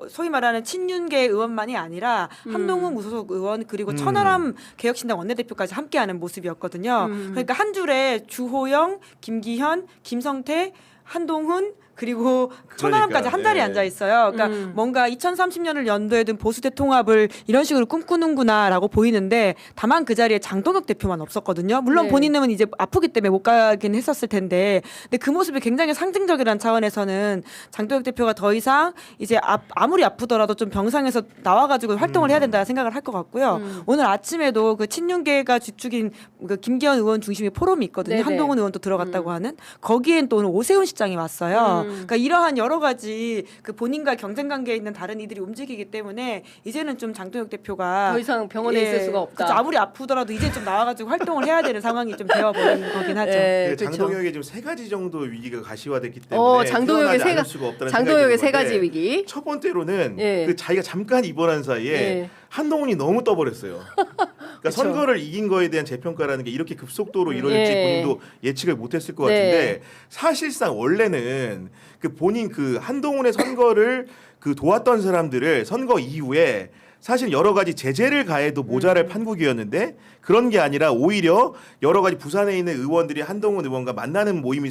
소위 말하는 친윤계 의원만이 아니라 한동훈 무소속 의원 그리고 천하람 개혁신당 원내대표까지 함께하는 모습이었거든요. 그러니까 한 줄에 주호영, 김기현, 김성태, 한동훈 그리고 천하람까지 한 자리에 네. 앉아 있어요. 그러니까 뭔가 2030년을 연도에 둔 보수대 통합을 이런 식으로 꿈꾸는구나라고 보이는데 다만 그 자리에 장동혁 대표만 없었거든요. 물론 네. 본인은 이제 아프기 때문에 못 가긴 했었을 텐데 근데 그 모습이 굉장히 상징적이라는 차원에서는 장동혁 대표가 더 이상 이제 아무리 아프더라도 좀 병상에서 나와가지고 활동을 해야 된다는 생각을 할 것 같고요. 오늘 아침에도 그 친윤계가 주축인 그 김기현 의원 중심의 포럼이 있거든요. 네네. 한동훈 의원도 들어갔다고 하는 거기엔 또 오늘 오세훈 시장 입장이 왔어요. 그러니까 이러한 여러 가지 그 본인과 경쟁 관계에 있는 다른 이들이 움직이기 때문에 이제는 좀 장동혁 대표가 더 이상 병원에 있을 수가 없다. 그렇죠. 아무리 아프더라도 이제 좀 나와가지고 활동을 해야 되는 상황이 좀 되어버린 거긴 하죠. 네, 그 그렇죠. 장동혁의 지금 세 가지 정도 위기가 가시화됐기 때문에 장동혁의 드러나지 않을 수가 없다는 장동혁의 생각이 세 가지 드는 건데 위기. 첫 번째로는 예. 그 자기가 잠깐 입원한 사이에 예. 한동훈이 너무 떠버렸어요. 그러니까 그쵸. 선거를 이긴 거에 대한 재평가라는 게 이렇게 급속도로 이루어질지 예. 본인도 예측을 못했을 것 네. 같은데 사실상 원래는 그 본인 그 한동훈의 선거를 그 도왔던 사람들을 선거 이후에 사실 여러 가지 제재를 가해도 모자랄 판국이었는데 그런 게 아니라 오히려 여러 가지 부산에 있는 의원들이 한동훈 의원과 만나는 모임이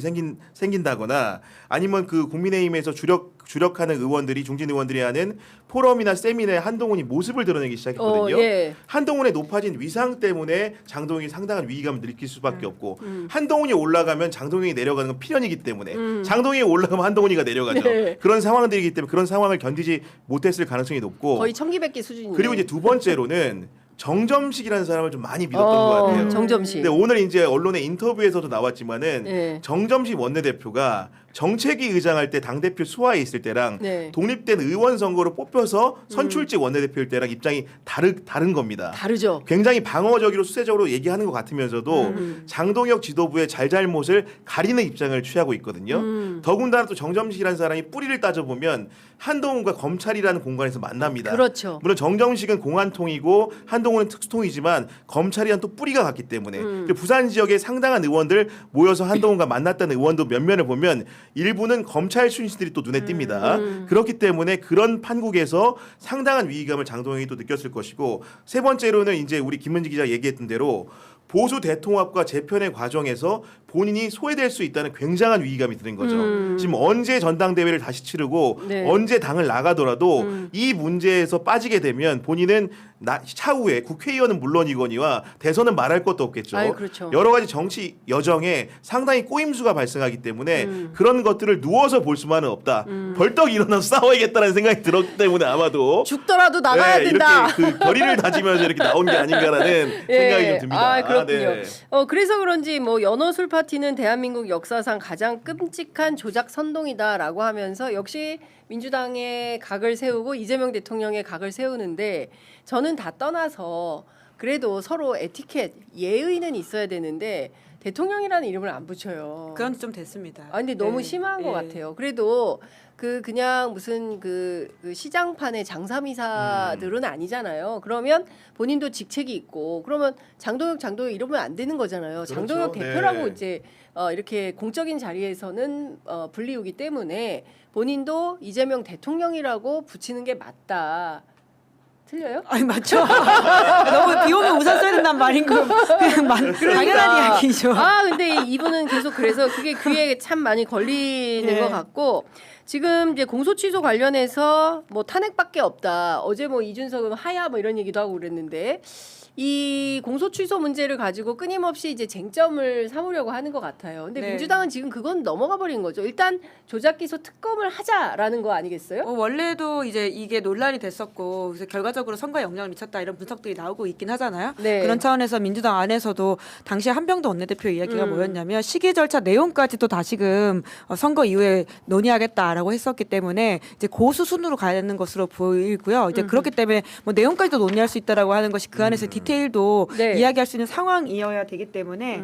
생긴다거나 아니면 그 국민의힘에서 주력하는 의원들이 중진 의원들이 하는 포럼이나 세미나에 한동훈이 모습을 드러내기 시작했거든요. 예. 한동훈의 높아진 위상 때문에 장동혁이 상당한 위기감을 느낄 수밖에 없고 한동훈이 올라가면 장동혁이 내려가는 건 필연이기 때문에 장동혁이 올라가면 한동훈이가 내려가죠. 네. 그런 상황들이기 때문에 그런 상황을 견디지 못했을 가능성이 높고 거의 청기백기 수준이네요. 그리고 이제 두 번째로는 정점식이라는 사람을 좀 많이 믿었던 것 같아요. 정점식. 근데 오늘 이제 언론의 인터뷰에서도 나왔지만은 네. 정점식 원내대표가 정책위 의장할 때 당대표 수하에 있을 때랑 네. 독립된 의원 선거로 뽑혀서 선출직 원내대표일 때랑 입장이 다른 겁니다. 다르죠. 굉장히 방어적이로 수세적으로 얘기하는 것 같으면서도 장동혁 지도부의 잘잘못을 가리는 입장을 취하고 있거든요. 더군다나 또 정점식이라는 사람이 뿌리를 따져보면 한동훈과 검찰이라는 공간에서 만납니다. 그렇죠. 물론 정점식은 공안통이고 한동훈은 특수통이지만 검찰이란 또 뿌리가 같기 때문에 그리고 부산 지역의 상당한 의원들 모여서 한동훈과 만났다는 의원도 면면을 보면 일부는 검찰 출신들이 또 눈에 띕니다. 그렇기 때문에 그런 판국에서 상당한 위기감을 장동혁이 또 느꼈을 것이고 세 번째로는 이제 우리 김은지 기자 얘기했던 대로 보수 대통합과 재편의 과정에서 본인이 소외될 수 있다는 굉장한 위기감이 드는 거죠. 지금 언제 전당대회를 다시 치르고 네. 언제 당을 나가더라도 이 문제에서 빠지게 되면 본인은 차후에 국회의원은 물론이거니와 대선은 말할 것도 없겠죠. 아유, 그렇죠. 여러 가지 정치 여정에 상당히 꼬임수가 발생하기 때문에 그런 것들을 누워서 볼 수만은 없다. 벌떡 일어나서 싸워야겠다는 생각이 들었기 때문에 아마도 죽더라도 나가야 네, 된다. 이렇게 그 결의를 다지면서 이렇게 나온 게 아닌가라는 생각이 좀 듭니다. 아, 그렇군요. 네. 그래서 그런지 뭐 연어술 파티는 대한민국 역사상 가장 끔찍한 조작 선동이다라고 하면서 역시 민주당의 각을 세우고 이재명 대통령의 각을 세우는데 저는 다 떠나서 그래도 서로 에티켓, 예의는 있어야 되는데 대통령이라는 이름을 안 붙여요. 그건 좀 됐습니다. 아 근데 너무 네. 심한 것 예. 같아요. 그래도 그냥 무슨 그 시장판의 장사미사들은 아니잖아요. 그러면 본인도 직책이 있고 그러면 장동혁 이러면 안 되는 거잖아요. 그렇죠. 장동혁 대표라고 네. 이제 이렇게 공적인 자리에서는 불리우기 때문에 본인도 이재명 대통령이라고 붙이는 게 맞다. 틀려요? 아니 맞죠. 너무 비 오면 우산 써야 된다는 말인 거 그냥 당연한 이야기죠. 아 근데 이분은 계속 그래서 그게 귀에 참 많이 걸리는 예. 것 같고 지금 이제 공소 취소 관련해서 뭐 탄핵밖에 없다. 어제 뭐 이준석은 하야 뭐 이런 얘기도 하고 그랬는데 이 공소 취소 문제를 가지고 끊임없이 이제 쟁점을 삼으려고 하는 것 같아요. 근데 네. 민주당은 지금 그건 넘어가 버린 거죠. 일단 조작 기소 특검을 하자라는 거 아니겠어요? 원래도 이제 이게 논란이 됐었고 그래서 결과적으로 선거에 영향을 미쳤다 이런 분석들이 나오고 있긴 하잖아요. 네. 그런 차원에서 민주당 안에서도 당시에 한병도 원내대표 이야기가 뭐였냐면 시기 절차 내용까지도 다시금 선거 이후에 논의하겠다라고 했었기 때문에 이제 고수 순으로 가야 되는 것으로 보이고요. 이제 그렇기 때문에 뭐 내용까지도 논의할 수 있다라고 하는 것이 그 안에서 디테일도 네. 이야기할 수 있는 상황이어야 되기 때문에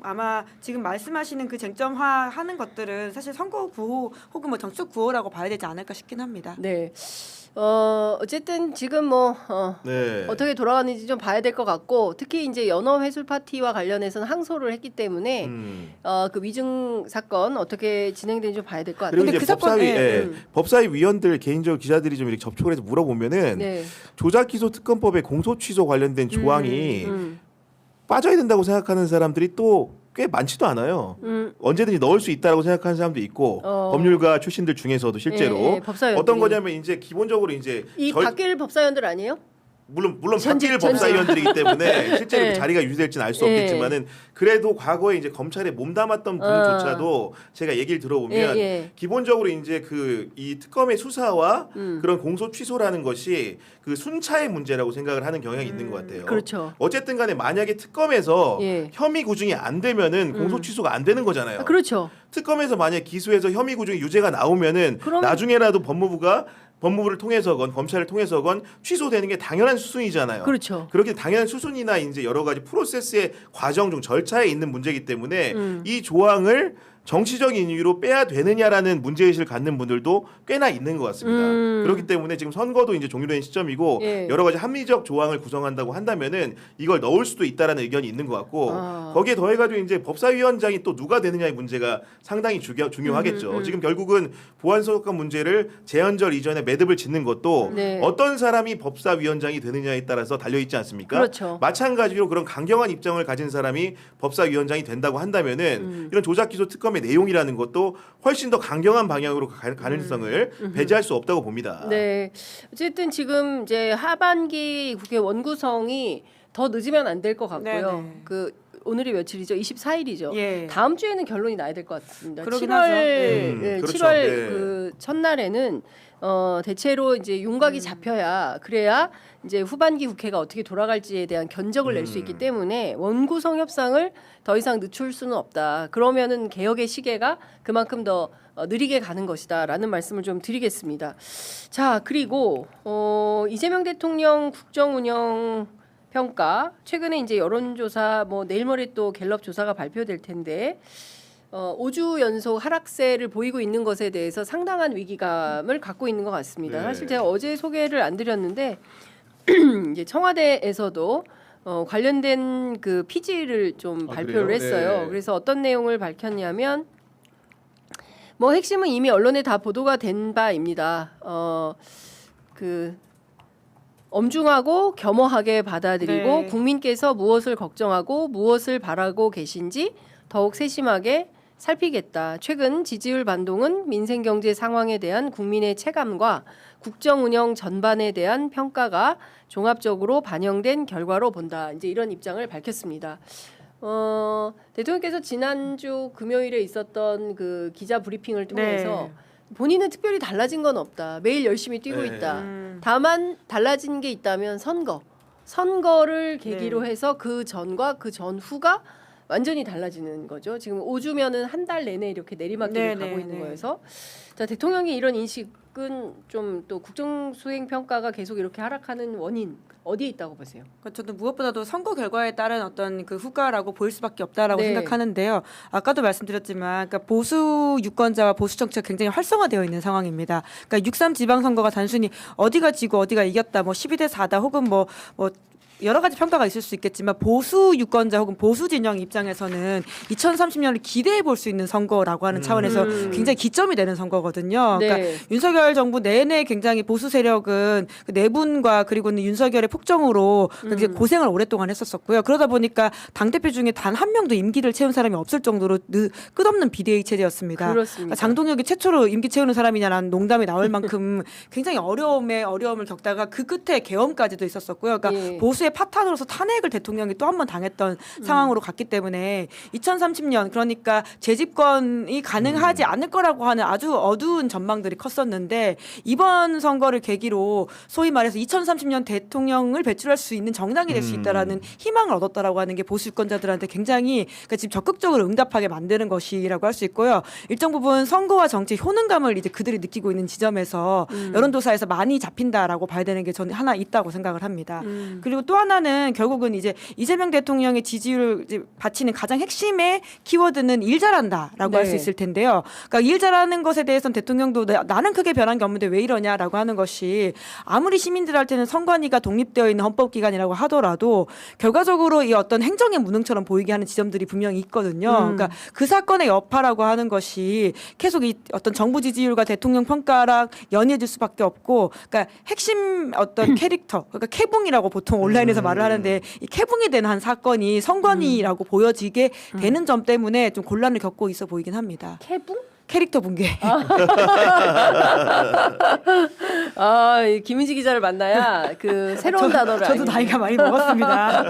아마 지금 말씀하시는 그 쟁점화하는 것들은 사실 선거 구호 혹은 뭐 정책 구호라고 봐야 되지 않을까 싶긴 합니다. 네. 어쨌든 지금 뭐 네. 어떻게 돌아가는지 좀 봐야 될 것 같고 특히 이제 연어 회술 파티와 관련해서는 항소를 했기 때문에 그 위증 사건 어떻게 진행되는지 좀 봐야 될 것 같아요. 그리고 이제 그 사건- 법사위, 예, 법사위 위원들 개인적으로 기자들이 좀 이렇게 접촉을 해서 물어보면은 네. 조작 기소 특검법의 공소 취소 관련된 조항이 빠져야 된다고 생각하는 사람들이 또 꽤 많지도 않아요. 언제든지 넣을 수 있다고 생각하는 사람도 있고 법률가 출신들 중에서도 실제로 예, 예, 법사위원들이. 어떤 거냐면 이제 기본적으로 이제 이 바뀔 법사위원들 아니에요? 물론 전직, 바뀔 법사위원들이기 때문에 실제로 네. 그 자리가 유지될지는 알 수 네. 없겠지만은 그래도 과거에 이제 검찰에 몸담았던 분조차도 제가 얘기를 들어보면 예, 예. 기본적으로 이제 그 이 특검의 수사와 그런 공소 취소라는 것이 그 순차의 문제라고 생각을 하는 경향이 있는 것 같아요. 그렇죠. 어쨌든 간에 만약에 특검에서 예. 혐의 구중이 안 되면은 공소 취소가 안 되는 거잖아요. 그렇죠. 특검에서 만약 기소해서 혐의 구중에 유죄가 나오면은 그럼- 나중에라도 법무부를 통해서건 검찰을 통해서건 취소되는 게 당연한 수순이잖아요. 그렇죠. 그렇게 당연한 수순이나 이제 여러 가지 프로세스의 과정 중 절차에 있는 문제이기 때문에 이 조항을 정치적인 이유로 빼야 되느냐라는 문제의식을 갖는 분들도 꽤나 있는 것 같습니다. 그렇기 때문에 지금 선거도 이제 종료된 시점이고 예. 여러 가지 합리적 조항을 구성한다고 한다면은 이걸 넣을 수도 있다라는 의견이 있는 것 같고 거기에 더해가지고 이제 법사위원장이 또 누가 되느냐의 문제가 상당히 중요하겠죠. 지금 결국은 보안소속감 문제를 재헌절 이전에 매듭을 짓는 것도 네. 어떤 사람이 법사위원장이 되느냐에 따라서 달려 있지 않습니까? 그렇죠. 마찬가지로 그런 강경한 입장을 가진 사람이 법사위원장이 된다고 한다면은 이런 조작 기소 특검의 내용이라는 것도 훨씬 더 강경한 방향으로 갈 가능성을 배제할 수 없다고 봅니다. 네. 어쨌든 지금 이제 하반기 국회 원구성이 더 늦으면 안 될 것 같고요. 네네. 그 오늘이 며칠이죠? 24일이죠. 예. 다음 주에는 결론이 나야 될 것 같습니다. 그러긴 7월 하죠. 네, 그렇죠. 7월 네. 그 첫날에는 대체로 이제 윤곽이 잡혀야 그래야 이제 후반기 국회가 어떻게 돌아갈지에 대한 견적을 낼 수 있기 때문에 원구성 협상을 더 이상 늦출 수는 없다. 그러면은 개혁의 시계가 그만큼 더 느리게 가는 것이다라는 말씀을 좀 드리겠습니다. 자, 그리고 이재명 대통령 국정 운영 평가 최근에 이제 여론조사 뭐 내일 모레 또 갤럽 조사가 발표될 텐데 5주 연속 하락세를 보이고 있는 것에 대해서 상당한 위기감을 갖고 있는 것 같습니다. 네. 사실 제가 어제 소개를 안 드렸는데 이제 청와대에서도 관련된 그 피지를 좀 발표를 그래요? 했어요. 네. 그래서 어떤 내용을 밝혔냐면 뭐 핵심은 이미 언론에 다 보도가 된 바입니다. 그 엄중하고 겸허하게 받아들이고 네. 국민께서 무엇을 걱정하고 무엇을 바라고 계신지 더욱 세심하게 살피겠다. 최근 지지율 반동은 민생 경제 상황에 대한 국민의 체감과 국정 운영 전반에 대한 평가가 종합적으로 반영된 결과로 본다. 이제 이런 입장을 밝혔습니다. 대통령께서 지난주 금요일에 있었던 그 기자 브리핑을 통해서 본인은 특별히 달라진 건 없다. 매일 열심히 뛰고 네. 있다. 다만 달라진 게 있다면 선거를 계기로 네. 해서 그 전과 그 전후가 완전히 달라지는 거죠. 지금 5주면은 한 달 내내 이렇게 내리막길을 네, 가고 네, 있는 네. 거여서 자 대통령이 이런 인식은 좀 또 국정 수행 평가가 계속 이렇게 하락하는 원인 어디에 있다고 보세요? 그러니까 저도 무엇보다도 선거 결과에 따른 어떤 그 후과라고 보일 수밖에 없다라고 네. 생각하는데요. 아까도 말씀드렸지만, 그러니까 보수 유권자와 보수 정치가 굉장히 활성화되어 있는 상황입니다. 그러니까 6.3 지방선거가 단순히 어디가 지고 어디가 이겼다, 뭐 12대 4다, 혹은 뭐 여러 가지 평가가 있을 수 있겠지만 보수 유권자 혹은 보수 진영 입장에서는 2030년을 기대해 볼 수 있는 선거라고 하는 차원에서 굉장히 기점이 되는 선거거든요. 네. 그러니까 윤석열 정부 내내 굉장히 보수 세력은 그 내분과 그리고는 윤석열의 폭정으로 굉장히 고생을 오랫동안 했었었고요. 그러다 보니까 당대표 중에 단 한 명도 임기를 채운 사람이 없을 정도로 끝없는 비대위 체제였습니다. 그렇습니다. 장동혁이 최초로 임기 채우는 사람이냐라는 농담이 나올 만큼 굉장히 어려움을 겪다가 그 끝에 계엄까지도 있었었고요. 그러니까 예. 보수의 파탄으로서 탄핵을 대통령이 또 한 번 당했던 상황으로 갔기 때문에 2030년 그러니까 재집권이 가능하지 않을 거라고 하는 아주 어두운 전망들이 컸었는데 이번 선거를 계기로 소위 말해서 2030년 대통령을 배출할 수 있는 정당이 될 수 있다라는 희망을 얻었다라고 하는 게 보수 유권자들한테 굉장히 그러니까 지금 적극적으로 응답하게 만드는 것이라고 할 수 있고요. 일정 부분 선거와 정치 효능감을 이제 그들이 느끼고 있는 지점에서 여론조사에서 많이 잡힌다라고 봐야 되는 게 저는 하나 있다고 생각을 합니다. 그리고 또 하나는 결국은 이제 이재명 대통령의 지지율을 이제 바치는 가장 핵심의 키워드는 일 잘한다라고 할 수 네. 있을 텐데요. 그러니까 일 잘하는 것에 대해서는 대통령도 나는 크게 변한 게 없는데 왜 이러냐라고 하는 것이 아무리 시민들한테는 선관위가 독립되어 있는 헌법기관이라고 하더라도 결과적으로 이 어떤 행정의 무능처럼 보이게 하는 지점들이 분명히 있거든요. 그러니까 그 사건의 여파라고 하는 것이 계속 이 어떤 정부 지지율과 대통령 평가랑 연이어질 수밖에 없고, 그러니까 핵심 어떤 캐릭터, 그러니까 캐붕이라고 보통 온라인에서 말을 하는데 이 캐붕이 된 한 사건이 선관위라고 보여지게 되는 점 때문에 좀 곤란을 겪고 있어 보이긴 합니다. 캐붕? 캐릭터 붕괴. 이 김은지 기자를 만나야 그 새로운 단어를 저도 알게 나이가 많이 먹었습니다.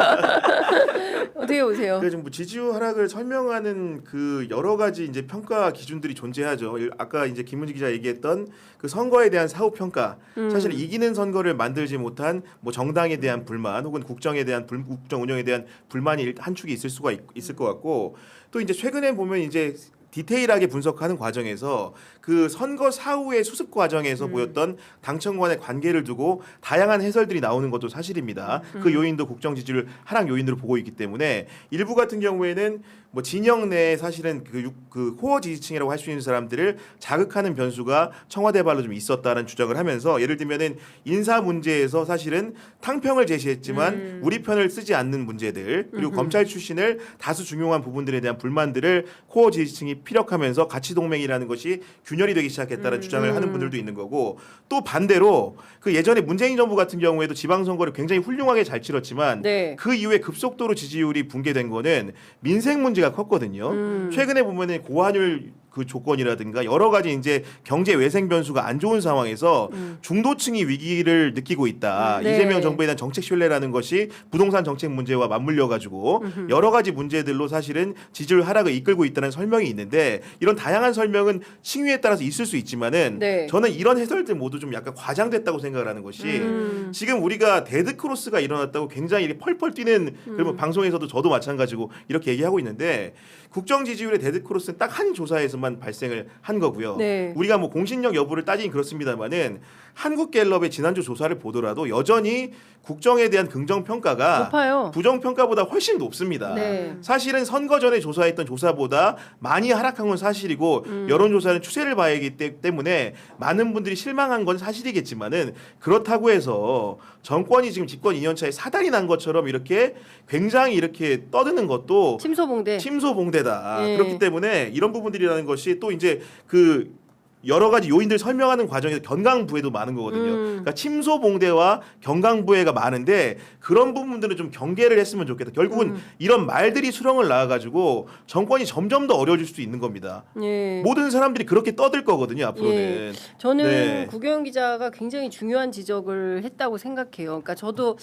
어떻게 보세요? 그래서 뭐 지지율 하락을 설명하는 그 여러 가지 이제 평가 기준들이 존재하죠. 아까 이제 김은지 기자 얘기했던 그 선거에 대한 사후 평가. 사실 이기는 선거를 만들지 못한 뭐 정당에 대한 불만 혹은 국정에 대한 국정 운영에 대한 불만이 한 축이 있을 수가 있을 것 같고 또 이제 최근에 보면 이제 디테일하게 분석하는 과정에서 그 선거 사후의 수습 과정에서 보였던 당청 간의 관계를 두고 다양한 해설들이 나오는 것도 사실입니다. 그 요인도 국정 지지율 하락 요인으로 보고 있기 때문에 일부 같은 경우에는 뭐 진영 내에 사실은 그 코어 지지층이라고 할 수 있는 사람들을 자극하는 변수가 청와대 발로 좀 있었다는 주장을 하면서 예를 들면은 인사 문제에서 사실은 탕평을 제시했지만 우리 편을 쓰지 않는 문제들 그리고 검찰 출신을 다수 중용한 부분들에 대한 불만들을 코어 지지층이 피력하면서 가치 동맹이라는 것이 균열이 되기 시작했다는 주장을 하는 분들도 있는 거고 또 반대로 그 예전에 문재인 정부 같은 경우에도 지방선거를 굉장히 훌륭하게 잘 치렀지만 네. 그 이후에 급속도로 지지율이 붕괴된 거는 민생 문제가 컸거든요. 최근에 보면은 고환율 그 조건이라든가 여러 가지 이제 경제 외생 변수가 안 좋은 상황에서 중도층이 위기를 느끼고 있다. 네. 이재명 정부에 대한 정책 신뢰라는 것이 부동산 정책 문제와 맞물려 가지고 여러 가지 문제들로 사실은 지지율 하락을 이끌고 있다는 설명이 있는데 이런 다양한 설명은 칭위에 따라서 있을 수 있지만은 네. 저는 이런 해설들 모두 좀 약간 과장됐다고 생각을 하는 것이 지금 우리가 데드 크로스가 일어났다고 굉장히 이렇게 펄펄 뛰는 그러면 방송에서도 저도 마찬가지고 이렇게 얘기하고 있는데 국정 지지율의 데드 크로스는 딱 한 조사에서만 발생을 한 거고요. 네. 우리가 뭐 공신력 여부를 따지긴 그렇습니다만은 한국갤럽의 지난주 조사를 보더라도 여전히 국정에 대한 긍정 평가가 높아요. 부정 평가보다 훨씬 높습니다. 네. 사실은 선거 전에 조사했던 조사보다 많이 하락한 건 사실이고 여론조사는 추세를 봐야 하기 때문에 많은 분들이 실망한 건 사실이겠지만은 그렇다고 해서 정권이 지금 집권 2년차에 사달이 난 것처럼 이렇게 굉장히 이렇게 떠드는 것도 침소봉대. 침소봉대다. 예. 그렇기 때문에 이런 부분들이라는 것이 또 이제 그 여러 가지 요인들 설명하는 과정에서 경강부회도 많은 거거든요. 그러니까 침소봉대와 경강부회가 많은데 그런 부분들은 좀 경계를 했으면 좋겠다. 결국은 이런 말들이 수렁을 낳아가지고 정권이 점점 더 어려워질 수도 있는 겁니다. 예. 모든 사람들이 그렇게 떠들 거거든요. 앞으로는. 예. 저는 네. 구경영 기자가 굉장히 중요한 지적을 했다고 생각해요. 그러니까 저도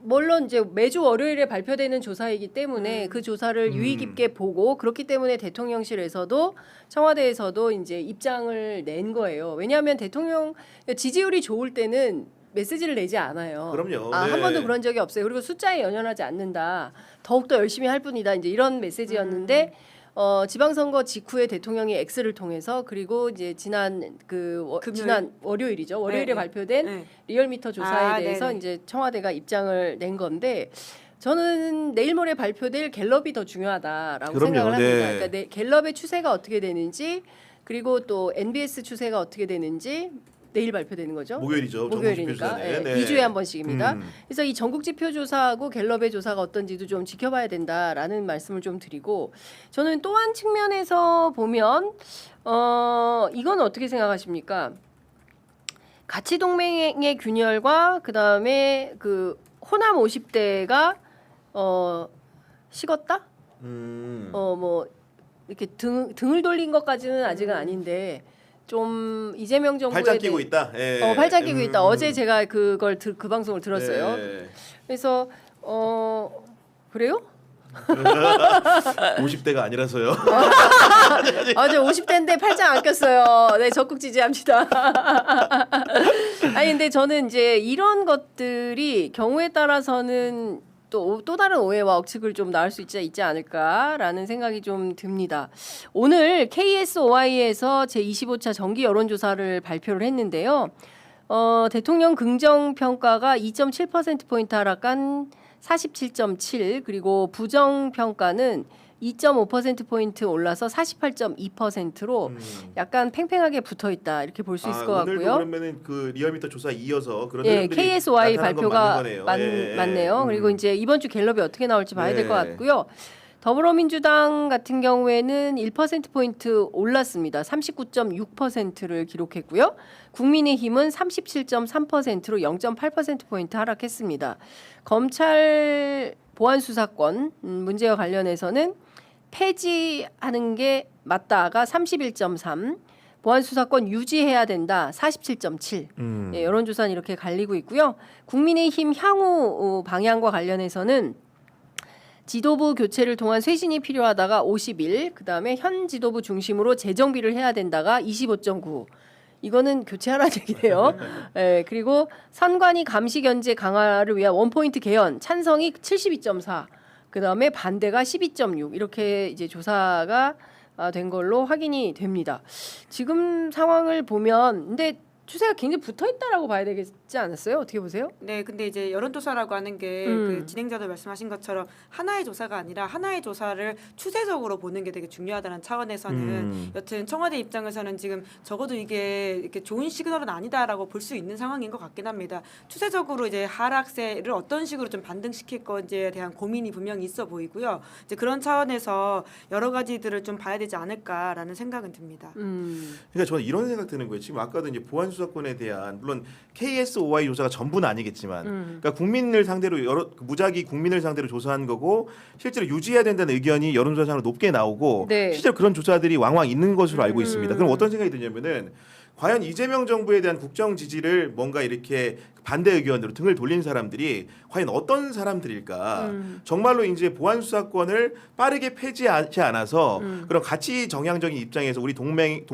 물론 이제 매주 월요일에 발표되는 조사이기 때문에 그 조사를 유의 깊게 보고 그렇기 때문에 대통령실에서도 청와대에서도 이제 입장을 낸 거예요. 왜냐하면 대통령 지지율이 좋을 때는 메시지를 내지 않아요. 그럼요. 아, 네. 한 번도 그런 적이 없어요. 그리고 숫자에 연연하지 않는다. 더욱더 열심히 할 뿐이다. 이제 이런 메시지였는데 지방선거 직후에 대통령이 X를 통해서 그리고 이제 지난 지난 월요일이죠. 월요일에 네. 발표된 네. 리얼미터 조사에 아, 대해서 네네. 이제 청와대가 입장을 낸 건데 저는 내일 모레 발표될 갤럽이 더 중요하다라고 그럼요. 생각을 합니다. 네. 그러니까 갤럽의 추세가 어떻게 되는지 그리고 또 NBS 추세가 어떻게 되는지 내일 발표되는 거죠. 목요일이죠. 목요일이니까 전국지표조사는. 네. 2주에 한 번씩입니다. 음. 그래서 이 전국지표 조사하고 갤럽의 조사가 어떤지도 좀 지켜봐야 된다라는 말씀을 좀 드리고 저는 또 한 측면에서 보면 이건 어떻게 생각하십니까? 가치 동맹의 균열과 그다음에 그 호남 50대가 식었다? 뭐 이렇게 등을 돌린 것까지는 아직은 아닌데 좀 이재명 정부에 팔짱 끼고 있다. 예. 팔짱 끼고 있다. 어제 제가 그걸 그 방송을 들었어요. 네. 그래서 그래요? 50대가 아니라서요. 저 50대인데 팔짱 안 꼈어요. 네, 적극 지지합니다. 아니 근데 저는 이제 이런 것들이 경우에 따라서는 또 다른 오해와 억측을 좀 낳을 수 있지 않을까라는 생각이 좀 듭니다. 오늘 KSOI에서 제25차 정기 여론조사를 발표를 했는데요. 대통령 긍정 평가가 2.7%포인트 하락한 47.7 그리고 부정 평가는 2.5%포인트 올라서 48.2%로 약간 팽팽하게 붙어 있다. 이렇게 볼 수 있을 것 오늘도 같고요. 그러면은 그 리얼미터 조사 이어서 그런 예, 흐름들이 KSY 나타난 건 발표가 맞는 거네요. 맞네요. 그리고 이제 이번 주 갤럽이 어떻게 나올지 봐야 될 것 네. 같고요. 더불어민주당 같은 경우에는 1%포인트 올랐습니다. 39.6%를 기록했고요. 국민의힘은 37.3%로 0.8%포인트 하락했습니다. 검찰 보안수사권 문제와 관련해서는 폐지하는 게 맞다가 31.3, 보안수사권 유지해야 된다 47.7. 예, 여론조사는 이렇게 갈리고 있고요. 국민의힘 향후 방향과 관련해서는 지도부 교체를 통한 쇄신이 필요하다가 51, 그다음에 현 지도부 중심으로 재정비를 해야 된다가 25.9. 이거는 교체하라는 얘기네요. 예, 그리고 선관위 감시 견제 강화를 위한 원포인트 개헌 찬성이 72.4. 그다음에 반대가 12.6 이렇게 이제 조사가 된 걸로 확인이 됩니다. 지금 상황을 보면 근데 추세가 굉장히 붙어 있다라고 봐야 되겠지 않았어요? 어떻게 보세요? 네, 근데 이제 여론조사라고 하는 게 그 진행자도 말씀하신 것처럼 하나의 조사가 아니라 하나의 조사를 추세적으로 보는 게 되게 중요하다는 차원에서는 여튼 청와대 입장에서는 지금 적어도 이게 이렇게 좋은 시그널은 아니다라고 볼 수 있는 상황인 것 같긴 합니다. 추세적으로 이제 하락세를 어떤 식으로 좀 반등시킬 건지에 대한 고민이 분명히 있어 보이고요. 이제 그런 차원에서 여러 가지들을 좀 봐야 되지 않을까라는 생각은 듭니다. 그러니까 저는 이런 생각 드는 거예요. 지금 아까도 이제 보안 수사권에 대한 물론 KSOI 조사가 전부는 아니겠지만, 그러니까 국민을 상대로 무작위 국민을 상대로 조사한 거고 실제로 유지해야 된다는 의견이 여론조사상으로 높게 나오고 네. 실제로 그런 조사들이 왕왕 있는 것으로 알고 있습니다. 그럼 어떤 생각이 드냐면은 과연 이재명 정부에 대한 국정 지지를 뭔가 이렇게 반대 의견으로 등을 돌린 사람들이 과연 어떤 사람들일까? 정말로 이제 보안 수사권을 빠르게 폐지하지 않아서 그런 가치 정향적인 입장에서 우리 동맹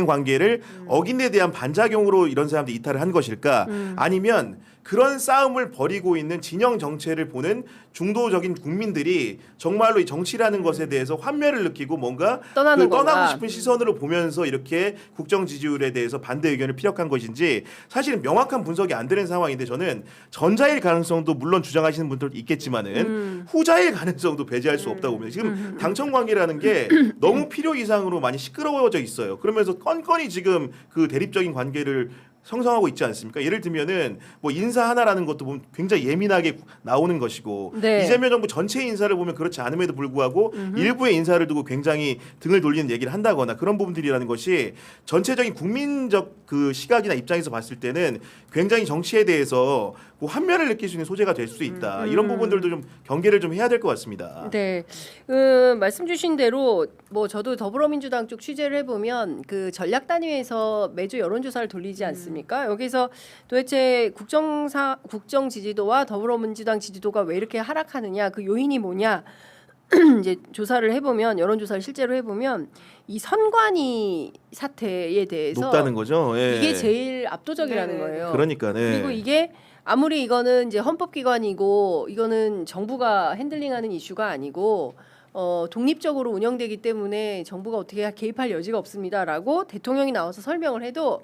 관계를 어긴 데 대한 반작용으로 이런 사람들이 이탈을 한 것일까? 아니면 그런 싸움을 벌이고 있는 진영 정체를 보는 중도적인 국민들이 정말로 이 정치라는 것에 대해서 환멸을 느끼고 뭔가 떠나는 떠나고 건가? 싶은 시선으로 보면서 이렇게 국정 지지율에 대해서 반대 의견을 피력한 것인지 사실은 명확한 분석이 안 되는 상황인데 저는 전자일 가능성도 물론 주장하시는 분들도 있겠지만은 후자일 가능성도 배제할 수 없다고 봅니다. 지금 당청 관계라는 게 너무 필요 이상으로 많이 시끄러워져 있어요. 그러면서 건건이 지금 그 대립적인 관계를 형성하고 있지 않습니까? 예를 들면은 뭐 인사 하나라는 것도 보면 굉장히 예민하게 나오는 것이고 네. 이재명 정부 전체 인사를 보면 그렇지 않음에도 불구하고 일부의 인사를 두고 굉장히 등을 돌리는 얘기를 한다거나 그런 부분들이라는 것이 전체적인 국민적 그 시각이나 입장에서 봤을 때는 굉장히 정치에 대해서 그 환멸을 느낄 수 있는 소재가 될 수 있다. 이런 부분들도 좀 경계를 좀 해야 될 것 같습니다. 네, 말씀 주신 대로 뭐 저도 더불어민주당 쪽 취재를 해보면 그 전략단위에서 매주 여론조사를 돌리지 않습니까? 여기서 도대체 국정 지지도와 더불어민주당 지지도가 왜 이렇게 하락하느냐, 그 요인이 뭐냐? 이제 조사를 해보면 여론조사를 실제로 해보면 이 선관위 사태에 대해서 높다는 거죠. 예. 이게 제일 압도적이라는 네. 거예요. 그러니까 네. 그리고 이게 아무리 이거는 이제 헌법기관이고 이거는 정부가 핸들링하는 이슈가 아니고 독립적으로 운영되기 때문에 정부가 어떻게 개입할 여지가 없습니다라고 대통령이 나와서 설명을 해도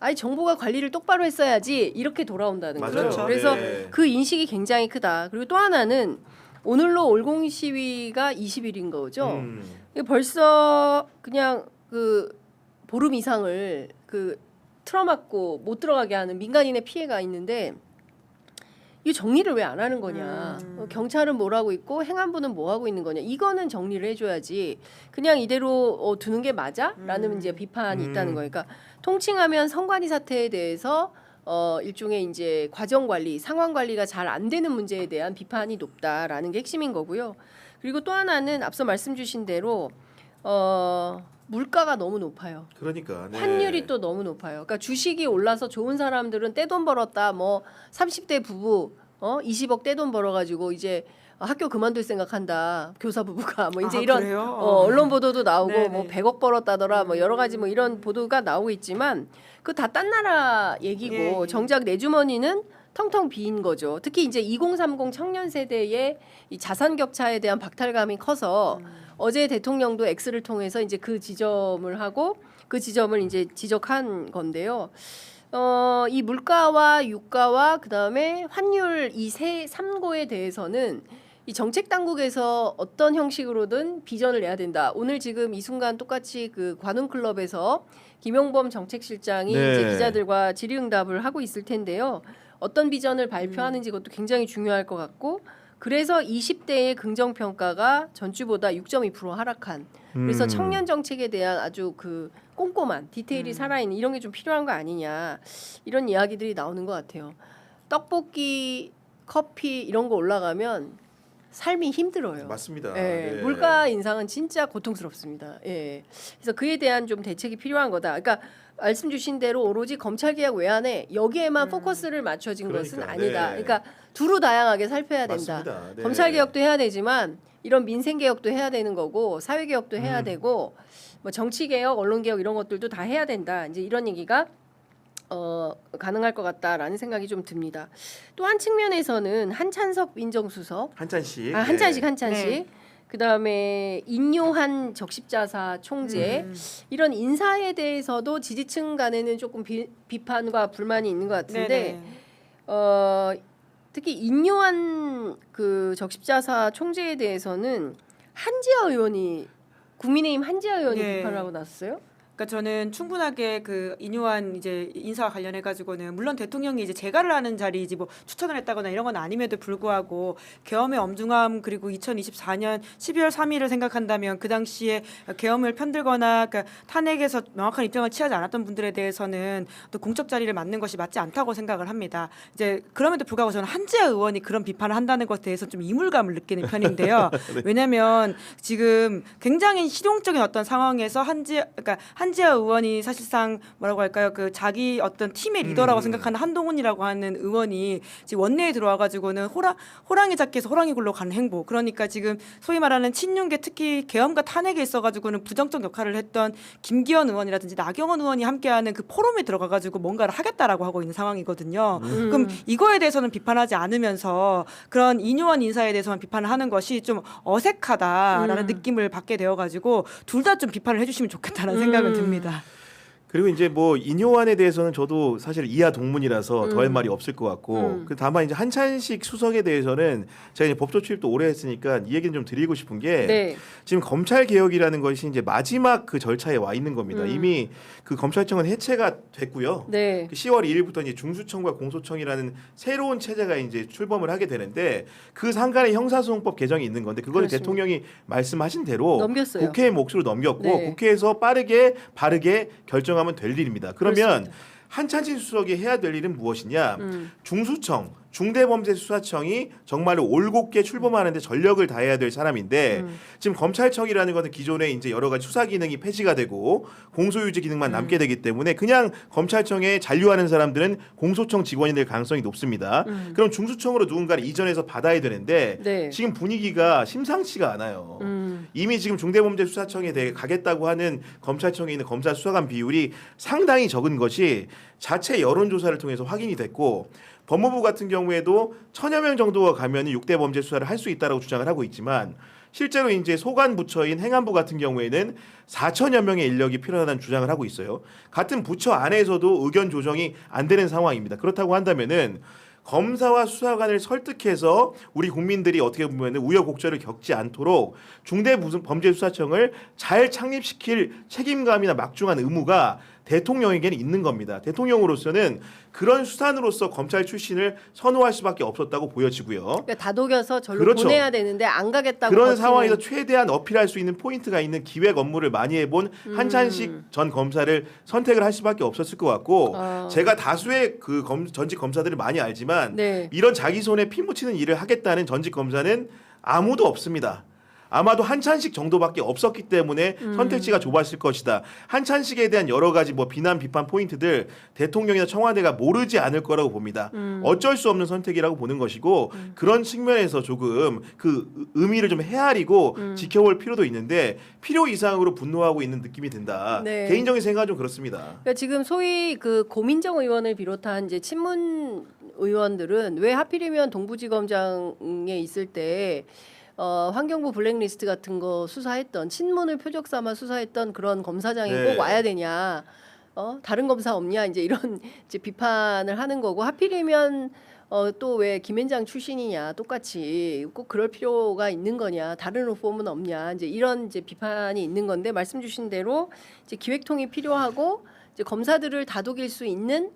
아니 정부가 관리를 똑바로 했어야지 이렇게 돌아온다는 거죠. 맞아요. 그래서 네. 그 인식이 굉장히 크다. 그리고 또 하나는 오늘로 올공 시위가 20일인 거죠. 이게 벌써 그냥 그 보름 이상을 그 틀어막고 못 들어가게 하는 민간인의 피해가 있는데 이 정리를 왜 안 하는 거냐? 경찰은 뭘 하고 있고 행안부는 뭐 하고 있는 거냐? 이거는 정리를 해줘야지. 그냥 이대로 두는 게 맞아?라는 이제 비판이 있다는 거예요. 그러니까 통칭하면 선관위 사태에 대해서 일종의 이제 과정 관리, 상황 관리가 잘 안 되는 문제에 대한 비판이 높다라는 게 핵심인 거고요. 그리고 또 하나는 앞서 말씀 주신 대로 물가가 너무 높아요. 그러니까 네. 환율이 또 너무 높아요. 그러니까 주식이 올라서 좋은 사람들은 떼돈 벌었다. 뭐 30대 부부 20억 떼돈 벌어가지고 이제 학교 그만둘 생각한다. 교사 부부가 뭐 이제 이런 그래요? 언론 보도도 나오고 네네. 뭐 100억 벌었다더라. 뭐 여러 가지 뭐 이런 보도가 나오고 있지만 그 다 딴 나라 얘기고 예. 정작 내 주머니는 텅텅 비인 거죠. 특히 이제 2030 청년 세대의 이 자산 격차에 대한 박탈감이 커서 어제 대통령도 X를 통해서 이제 그 지점을 하고 그 지점을 이제 지적한 건데요. 이 물가와 유가와 그다음에 환율 이 세 3고에 대해서는 이 정책 당국에서 어떤 형식으로든 비전을 내야 된다. 오늘 지금 이 순간 똑같이 그 관훈클럽에서 김용범 정책실장이 네. 이제 기자들과 질의응답을 하고 있을 텐데요. 어떤 비전을 발표하는지 그것도 굉장히 중요할 것 같고 그래서 20대의 긍정평가가 전주보다 6.2% 하락한 그래서 청년 정책에 대한 아주 그 꼼꼼한 디테일이 살아있는 이런 게 좀 필요한 거 아니냐 이런 이야기들이 나오는 것 같아요. 떡볶이, 커피 이런 거 올라가면 삶이 힘들어요. 맞습니다. 예, 네. 물가 인상은 진짜 고통스럽습니다. 예. 그래서 그에 대한 좀 대책이 필요한 거다. 그러니까 말씀 주신 대로 오로지 검찰 개혁 외안에 여기에만 포커스를 맞춰진 것은 그러니까, 아니다. 네. 그러니까 두루 다양하게 살펴야 된다. 맞습니다. 네. 검찰 개혁도 해야 되지만 이런 민생 개혁도 해야 되는 거고 사회 개혁도 해야 되고 뭐 정치 개혁, 언론 개혁 이런 것들도 다 해야 된다. 이제 이런 얘기가 가능할 것 같다라는 생각이 좀 듭니다. 또 한 측면에서는 한찬석 민정수석 한찬씩. 한찬식 네. 그다음에 인요한 적십자사 총재 이런 인사에 대해서도 지지층 간에는 조금 비판과 불만이 있는 것 같은데 특히 인요한 그 적십자사 총재에 대해서는 한지아 의원이 국민의힘 한지아 의원이 네. 비판을 하고 나섰어요. 그러니까 저는 충분하게 그 인요한 이제 인사와 관련해 가지고는 물론 대통령이 이제 재가를 하는 자리이지 뭐 추천을 했다거나 이런 건 아님에도 불구하고 계엄의 엄중함 그리고 2024년 12월 3일을 생각한다면 그 당시에 계엄을 편들거나 그러니까 탄핵에서 명확한 입장을 취하지 않았던 분들에 대해서는 또 공적 자리를 맡는 것이 맞지 않다고 생각을 합니다. 이제 그럼에도 불구하고 저는 한지아 의원이 그런 비판을 한다는 것에 대해서 좀 이물감을 느끼는 편인데요. 네. 왜냐하면 지금 굉장히 실용적인 어떤 상황에서 한지아 의원이 사실상 뭐라고 할까요? 그 자기 어떤 팀의 리더라고 생각하는 한동훈이라고 하는 의원이 지금 원내에 들어와 가지고는 호랑이 잡기에서 호랑이 굴러 가는 행보. 그러니까 지금 소위 말하는 친윤계 특히 계엄과 탄핵에 있어 가지고는 부정적 역할을 했던 김기현 의원이라든지 나경원 의원이 함께하는 그 포럼에 들어가 가지고 뭔가를 하겠다라고 하고 있는 상황이거든요. 그럼 이거에 대해서는 비판하지 않으면서 그런 인요한 인사에 대해서만 비판을 하는 것이 좀 어색하다라는 느낌을 받게 되어 가지고 둘 다 좀 비판을 해주시면 좋겠다는 생각은 듭니다. 그리고 이제 뭐 인요한에 대해서는 저도 사실 이하 동문이라서 더할 말이 없을 것 같고 그 다만 이제 한찬식 수석에 대해서는 제가 이제 법조 출입도 오래 했으니까 이 얘기는 좀 드리고 싶은 게 네. 지금 검찰 개혁이라는 것이 이제 마지막 그 절차에 와 있는 겁니다. 이미 그 검찰청은 해체가 됐고요. 네. 10월 2일부터 이제 중수청과 공소청이라는 새로운 체제가 이제 출범을 하게 되는데 그 상간에 형사소송법 개정이 있는 건데 그거는 그렇습니다. 대통령이 말씀하신 대로 넘겼어요. 국회의 몫으로 넘겼고 네. 국회에서 빠르게 바르게 결정하면 될 일입니다. 그러면 그렇습니다. 한찬식 수석이 해야 될 일은 무엇이냐? 중수청, 중대범죄수사청이 정말로 올곧게 출범하는데 전력을 다해야 될 사람인데 지금 검찰청이라는 것은 기존에 이제 여러 가지 수사 기능이 폐지가 되고 공소유지 기능만 남게 되기 때문에 그냥 검찰청에 잔류하는 사람들은 공소청 직원이 될 가능성이 높습니다. 그럼 중수청으로 누군가를 이전해서 받아야 되는데 네. 지금 분위기가 심상치가 않아요. 이미 지금 중대범죄수사청에 대해 가겠다고 하는 검찰청에 있는 검사 수사관 비율이 상당히 적은 것이 자체 여론조사를 통해서 확인이 됐고 법무부 같은 경우에도 1000여 명 정도가 가면 6대 범죄 수사를 할 수 있다라고 주장을 하고 있지만 실제로 이제 소관 부처인 행안부 같은 경우에는 4천여 명의 인력이 필요하다는 주장을 하고 있어요. 같은 부처 안에서도 의견 조정이 안 되는 상황입니다. 그렇다고 한다면은 검사와 수사관을 설득해서 우리 국민들이 어떻게 보면 우여곡절을 겪지 않도록 중대범죄수사청을 잘 창립시킬 책임감이나 막중한 의무가 대통령에게는 있는 겁니다. 대통령으로서는 그런 수단으로서 검찰 출신을 선호할 수밖에 없었다고 보여지고요. 그러니까 다독여서 절로 그렇죠. 보내야 되는데 안 가겠다고 그런 버티는. 상황에서 최대한 어필할 수 있는 포인트가 있는 기획 업무를 많이 해본 한찬식 전 검사를 선택을 할 수밖에 없었을 것 같고 제가 다수의 그 전직 검사들을 많이 알지만 네. 이런 자기 손에 피 묻히는 일을 하겠다는 전직 검사는 아무도 없습니다. 아마도 한찬식 정도밖에 없었기 때문에 선택지가 좁았을 것이다. 한찬식에 대한 여러 가지 뭐 비난 비판 포인트들 대통령이나 청와대가 모르지 않을 거라고 봅니다. 어쩔 수 없는 선택이라고 보는 것이고 그런 측면에서 조금 그 의미를 좀 헤아리고 지켜볼 필요도 있는데 필요 이상으로 분노하고 있는 느낌이 든다. 네. 개인적인 생각은 좀 그렇습니다. 그러니까 지금 소위 그 고민정 의원을 비롯한 이제 친문 의원들은 왜 하필이면 동부지검장에 있을 때 환경부 블랙리스트 같은 거 수사했던 친문을 표적 삼아 수사했던 그런 검사장이 네. 꼭 와야 되냐? 다른 검사 없냐? 이제 이런 이제 비판을 하는 거고 하필이면 또 왜 김앤장 출신이냐? 똑같이 꼭 그럴 필요가 있는 거냐? 다른 후보는 없냐? 이제 이런 이제 비판이 있는 건데 말씀 주신 대로 이제 기획통이 필요하고 이제 검사들을 다독일 수 있는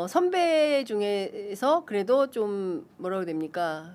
선배 중에서 그래도 좀 뭐라고 됩니까?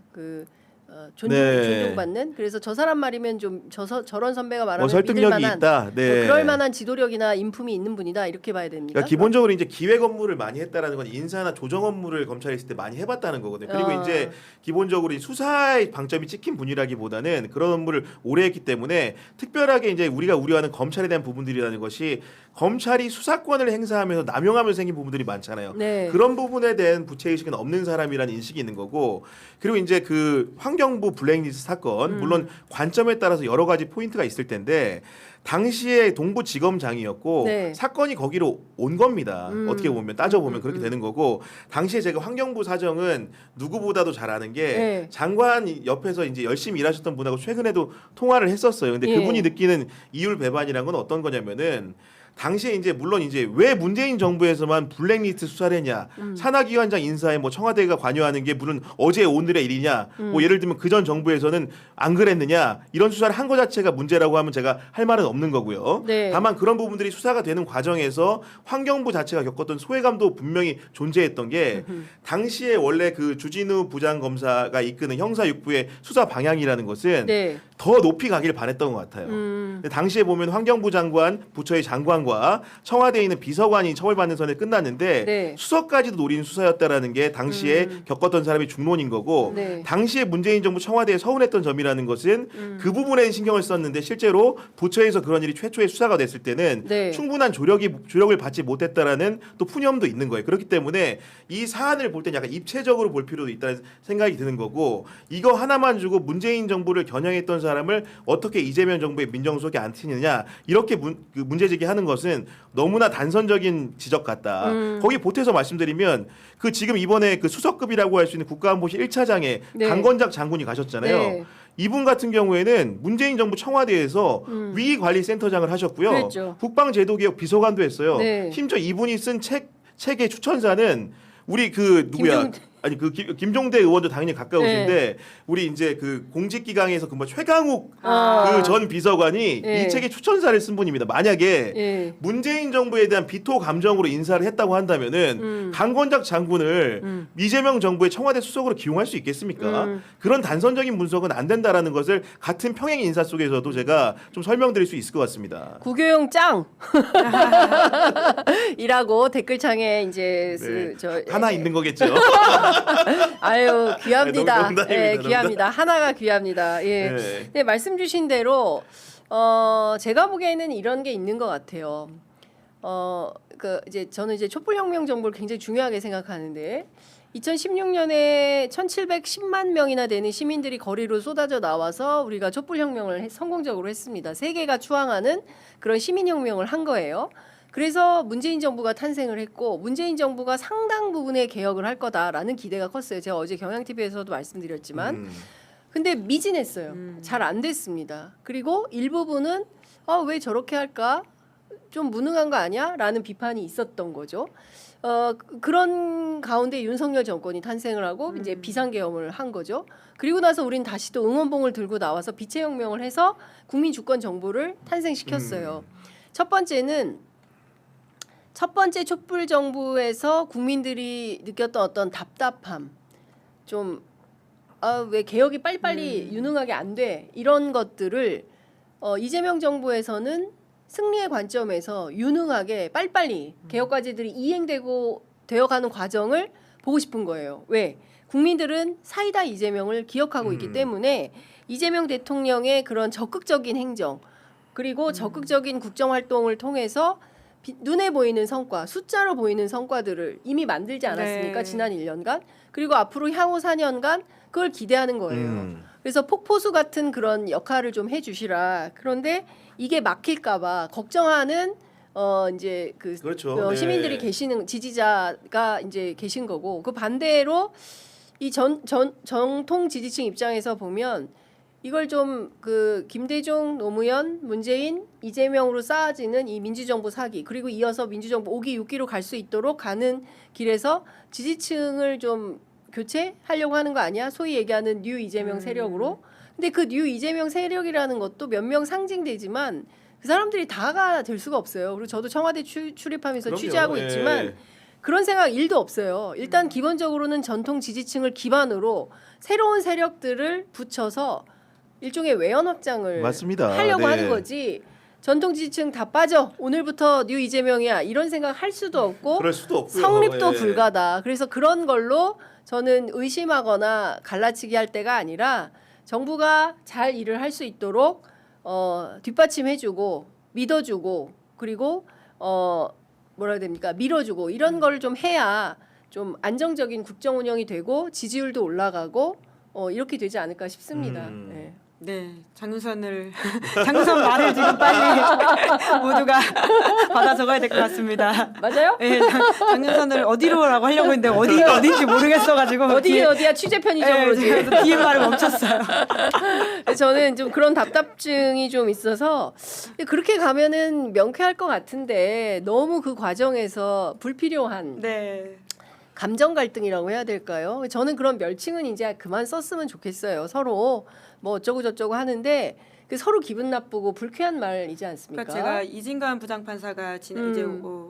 존중받는 그래서 저 사람 말이면 좀 저런 선배가 말하면 설득력이 믿을 만한 있다. 네. 그럴 만한 지도력이나 인품이 있는 분이다 이렇게 봐야 됩니까? 그러니까 기본적으로 이제 기획 업무를 많이 했다라는 건 인사나 조정 업무를 검찰에 있을 때 많이 해봤다는 거거든요. 그리고 이제 기본적으로 이 수사의 방점이 찍힌 분이라기보다는 그런 업무를 오래 했기 때문에 특별하게 이제 우리가 우려하는 검찰에 대한 부분들이라는 것이 검찰이 수사권을 행사하면서 남용하면서 생긴 부분들이 많잖아요. 네. 그런 부분에 대한 부채의식은 없는 사람이라는 인식이 있는 거고 그리고 이제 그 환경부 블랙리스트 사건 물론 관점에 따라서 여러 가지 포인트가 있을 텐데 당시에 동부지검장이었고 네. 사건이 거기로 온 겁니다. 어떻게 보면 따져보면 그렇게 되는 거고 당시에 제가 환경부 사정은 누구보다도 잘 아는 게 네. 장관 옆에서 이제 열심히 일하셨던 분하고 최근에도 통화를 했었어요. 근데 예. 그분이 느끼는 이율 배반이란 건 어떤 거냐면은 당시에 이제 물론 이제 왜 문재인 정부에서만 블랙리스트 수사를 했냐 산하기관장 인사에 뭐 청와대가 관여하는 게 물론 어제 오늘의 일이냐 뭐 예를 들면 그전 정부에서는 안 그랬느냐 이런 수사를 한 거 자체가 문제라고 하면 제가 할 말은 없는 거고요. 네. 다만 그런 부분들이 수사가 되는 과정에서 환경부 자체가 겪었던 소외감도 분명히 존재했던 게 당시에 원래 그 주진우 부장검사가 이끄는 형사육부의 수사 방향이라는 것은 네. 더 높이 가길 바랬던 것 같아요. 근데 당시에 보면 환경부 장관, 부처의 장관과 청와대에 있는 비서관이 처벌받는 선에 끝났는데 네. 수석까지도 노린 수사였다라는 게 당시에 겪었던 사람이 중론인 거고 네. 당시에 문재인 정부 청와대에 서운했던 점이라는 것은 그 부분에 신경을 썼는데 실제로 부처에서 그런 일이 최초의 수사가 됐을 때는 네. 충분한 조력을 받지 못했다라는 또 푸념도 있는 거예요. 그렇기 때문에 이 사안을 볼 때 약간 입체적으로 볼 필요도 있다는 생각이 드는 거고 이거 하나만 주고 문재인 정부를 겨냥했던 사람을 어떻게 이재명 정부의 민정수석에 안 치느냐 이렇게 문제 제기하는 것은 너무나 단선적인 지적 같다. 거기 보태서 말씀드리면 그 지금 이번에 그 수석급이라고 할 수 있는 국가안보실 1차장에 네. 강건작 장군이 가셨잖아요. 네. 이분 같은 경우에는 문재인 정부 청와대에서 위관리센터장을 하셨고요. 그랬죠. 국방제도개혁 비서관도 했어요. 네. 심지어 이분이 쓴 책의 추천사는 우리 그 누구야? 아니 그 김종대 의원도 당연히 가까우신데 네. 우리 이제 그 공직기강에서 그 뭐 최강욱 아. 그 전 비서관이 네. 이 책의 추천사를 쓴 분입니다. 만약에 예. 문재인 정부에 대한 비토 감정으로 인사를 했다고 한다면은 강건작 장군을 이재명 정부의 청와대 수석으로 기용할 수 있겠습니까? 그런 단선적인 분석은 안 된다라는 것을 같은 평행 인사 속에서도 제가 좀 설명드릴 수 있을 것 같습니다. 구교용 짱 이라고 댓글창에 이제 네. 하나 있는 거겠죠. 아유 귀합니다. 농담입니다. 예, 귀합니다. 하나가 귀합니다. 예. 네. 네, 말씀 주신 대로 제가 보기에는 이런 게 있는 것 같아요. 그 이제 저는 이제 촛불혁명 정부를 굉장히 중요하게 생각하는데 2016년에 1,710만 명이나 되는 시민들이 거리로 쏟아져 나와서 우리가 촛불혁명을 성공적으로 했습니다. 세계가 추앙하는 그런 시민혁명을 한 거예요. 그래서 문재인 정부가 탄생을 했고 문재인 정부가 상당 부분의 개혁을 할 거다라는 기대가 컸어요. 제가 어제 경향TV에서도 말씀드렸지만 근데 미진했어요. 잘 안 됐습니다. 그리고 일부분은 왜 저렇게 할까? 좀 무능한 거 아니야? 라는 비판이 있었던 거죠. 그런 가운데 윤석열 정권이 탄생을 하고 이제 비상계엄을 한 거죠. 그리고 나서 우린 다시 또 응원봉을 들고 나와서 빛의 혁명을 해서 국민 주권 정부를 탄생시켰어요. 첫 번째 촛불 정부에서 국민들이 느꼈던 어떤 답답함, 좀 왜 개혁이 빨리빨리 유능하게 안 돼 이런 것들을 이재명 정부에서는 승리의 관점에서 유능하게 빨리빨리 개혁 과제들이 이행되고 되어가는 과정을 보고 싶은 거예요. 왜? 국민들은 사이다 이재명을 기억하고 있기 때문에 이재명 대통령의 그런 적극적인 행정 그리고 적극적인 국정 활동을 통해서 눈에 보이는 성과, 숫자로 보이는 성과들을 이미 만들지 않았습니까? 네. 지난 1년간. 그리고 앞으로 향후 4년간 그걸 기대하는 거예요. 그래서 폭포수 같은 그런 역할을 좀 해주시라. 그런데 이게 막힐까 봐 걱정하는 이제 그 그렇죠. 네. 시민들이 계시는 지지자가 이제 계신 거고 그 반대로 이 정통 지지층 입장에서 보면 이걸 좀 그 김대중, 노무현, 문재인, 이재명으로 쌓아지는 이 민주정부 4기 그리고 이어서 민주정부 5기, 6기로 갈 수 있도록 가는 길에서 지지층을 좀 교체하려고 하는 거 아니야? 소위 얘기하는 뉴 이재명 세력으로. 근데 그 뉴 이재명 세력이라는 것도 몇 명 상징되지만 그 사람들이 다가 될 수가 없어요. 그리고 저도 청와대 출입하면서 그럼요. 취재하고 있지만 예. 그런 생각 1도 없어요. 일단 기본적으로는 전통 지지층을 기반으로 새로운 세력들을 붙여서 일종의 외연 확장을 맞습니다. 하려고 네. 하는 거지. 전통 지지층 다 빠져. 오늘부터 뉴 이재명이야. 이런 생각 할 수도 없고 그럴 수도 없고요. 성립도 예. 불가다. 그래서 그런 걸로 저는 의심하거나 갈라치기 할 때가 아니라 정부가 잘 일을 할 수 있도록 뒷받침해주고 믿어주고 그리고 뭐라 해야 됩니까? 밀어주고 이런 걸 좀 해야 좀 안정적인 국정 운영이 되고 지지율도 올라가고 이렇게 되지 않을까 싶습니다. 네. 네, 장윤선 말을 지금 빨리 모두가 받아 적어야 될 것 같습니다. 맞아요? 네, 장윤선을 어디로라고 하려고 했는데 어딘지 모르겠어가지고 어디야 취재 편의점으로 네, 그래서 뒤에 말을 멈췄어요. 저는 좀 그런 답답증이 좀 있어서 그렇게 가면은 명쾌할 것 같은데 너무 그 과정에서 불필요한 네. 감정 갈등이라고 해야 될까요? 저는 그런 멸칭은 이제 그만 썼으면 좋겠어요. 서로 뭐 어쩌고 저쩌고 하는데 그 서로 기분 나쁘고 불쾌한 말이지 않습니까? 그러니까 제가 이진관 부장판사가 지난 이제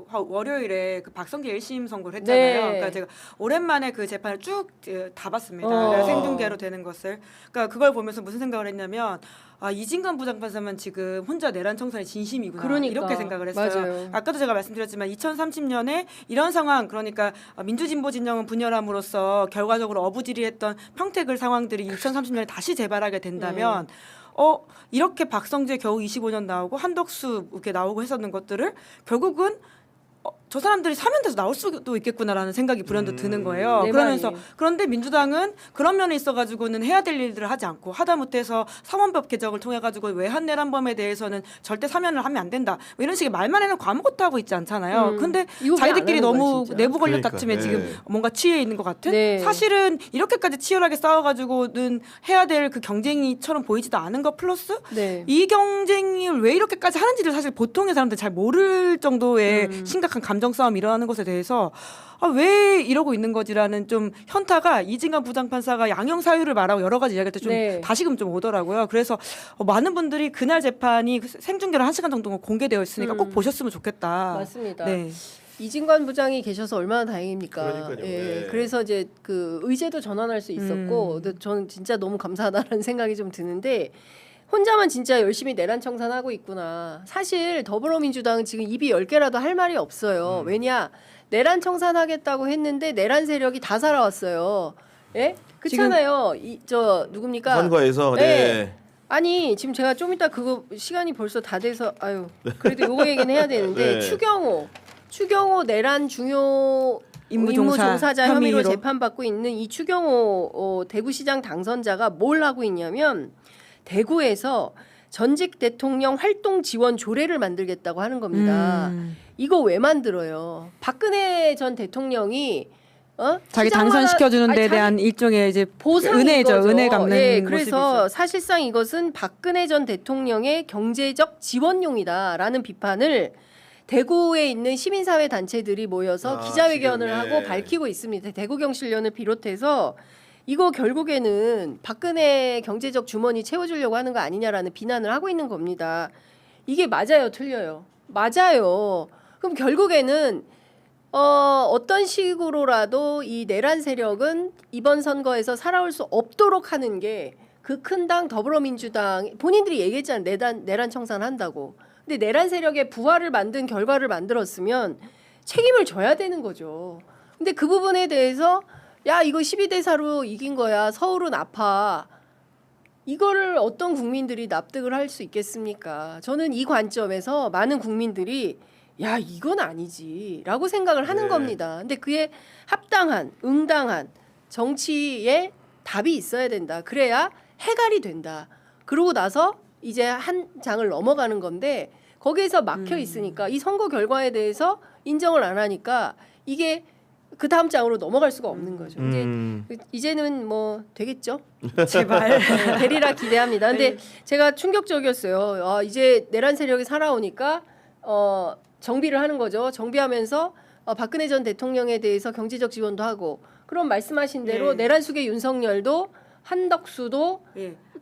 월요일에 그 박성기 1심 선고를 했잖아요. 네. 그러니까 제가 오랜만에 그 재판을 쭉 다 봤습니다. 어. 그러니까 생중계로 되는 것을. 그러니까 그걸 보면서 무슨 생각을 했냐면 아 이진관 부장판사만 지금 혼자 내란 청산에 진심이구나 그러니까. 이렇게 생각을 했어요. 맞아요. 아까도 제가 말씀드렸지만 2030년에 이런 상황 그러니까 민주진보 진영은 분열함으로써 결과적으로 어부지리했던 평택을 상황들이 2030년에 다시 재발하게 된다면 이렇게 박성재 겨우 25년 나오고 한덕수 이렇게 나오고 했었는 것들을 결국은 저 사람들이 사면돼서 나올 수도 있겠구나라는 생각이 불현듯 드는 거예요. 네, 그러면서 말이. 그런데 민주당은 그런 면에 있어가지고는 해야 될 일들을 하지 않고 하다못해서 사원법 개정을 통해 가지고 외환 내란범에 대해서는 절대 사면을 하면 안 된다. 뭐 이런 식의 말만 해놓고 아무것도 하고 있지 않잖아요. 근데 이거 왜안 자기들끼리 하는 거야, 너무 진짜? 내부 권력 그러니까, 다툼에 네. 지금 뭔가 취해 있는 것 같은. 네. 사실은 이렇게까지 치열하게 싸워가지고는 해야 될 그 경쟁이처럼 보이지도 않은 것 플러스 네. 이 경쟁을 왜 이렇게까지 하는지를 사실 보통의 사람들 잘 모를 정도의 심각한 감정 싸움이 일어나는 것에 대해서 왜 이러고 있는 거지라는 좀 현타가 이진관 부장판사가 양형 사유를 말하고 여러 가지 이야기할 때 좀 네. 다시금 좀 오더라고요. 그래서 많은 분들이 그날 재판이 생중계로 1시간 정도 공개되어 있으니까 꼭 보셨으면 좋겠다. 맞습니다. 네. 이진관 부장이 계셔서 얼마나 다행입니까? 그러니까요. 예, 네. 그래서 이제 그 의제도 전환할 수 있었고, 근데 저는 진짜 너무 감사하다는 생각이 좀 드는데 혼자만 진짜 열심히 내란 청산하고 있구나. 사실 더불어민주당은 지금 입이 10개라도 할 말이 없어요. 왜냐 내란 청산하겠다고 했는데 내란 세력이 다 살아왔어요. 예? 그렇잖아요. 저 누굽니까? 선거에서 네. 아니 지금 제가 좀 이따 그거 시간이 벌써 다 돼서 그래도 요거 얘기는 해야 되는데 네. 추경호 내란 중요 임무 종사자 혐의로 재판받고 있는 이 추경호 대구시장 당선자가 뭘 하고 있냐면 대구에서 전직 대통령 활동 지원 조례를 만들겠다고 하는 겁니다. 이거 왜 만들어요? 박근혜 전 대통령이 자기 시장 당선시켜주는 아니, 데 자기 대한 일종의 이제 보상인 은혜죠. 거죠. 은혜 갚는 예, 모습이죠. 그래서 사실상 이것은 박근혜 전 대통령의 경제적 지원용이다라는 비판을 대구에 있는 시민사회 단체들이 모여서 기자회견을 지금, 네. 하고 밝히고 있습니다. 대구경실련을 비롯해서 이거 결국에는 박근혜 경제적 주머니 채워주려고 하는 거 아니냐라는 비난을 하고 있는 겁니다. 이게 맞아요, 틀려요? 맞아요. 그럼 결국에는 어떤 식으로라도 이 내란 세력은 이번 선거에서 살아올 수 없도록 하는 게 그 큰 당 더불어민주당 본인들이 얘기했잖아요. 내란 청산한다고. 근데 내란 세력의 부활을 만든 결과를 만들었으면 책임을 져야 되는 거죠. 근데 그 부분에 대해서 야 이거 12대 4로 이긴 거야. 서울은 아파. 이거를 어떤 국민들이 납득을 할 수 있겠습니까? 저는 이 관점에서 많은 국민들이 야 이건 아니지라고 생각을 하는 네. 겁니다. 근데 그에 합당한 응당한 정치의 답이 있어야 된다. 그래야 해갈이 된다. 그러고 나서 이제 한 장을 넘어가는 건데 거기에서 막혀 있으니까 이 선거 결과에 대해서 인정을 안 하니까 이게 그 다음 장으로 넘어갈 수가 없는 거죠. 이제는 뭐 되겠죠? 제발. 되리라 기대합니다. 근데 제가 충격적이었어요. 이제 내란 세력이 살아오니까 정비를 하는 거죠. 정비하면서 박근혜 전 대통령에 대해서 경제적 지원도 하고 그럼 말씀하신 대로 내란 숙의 윤석열도 한덕수도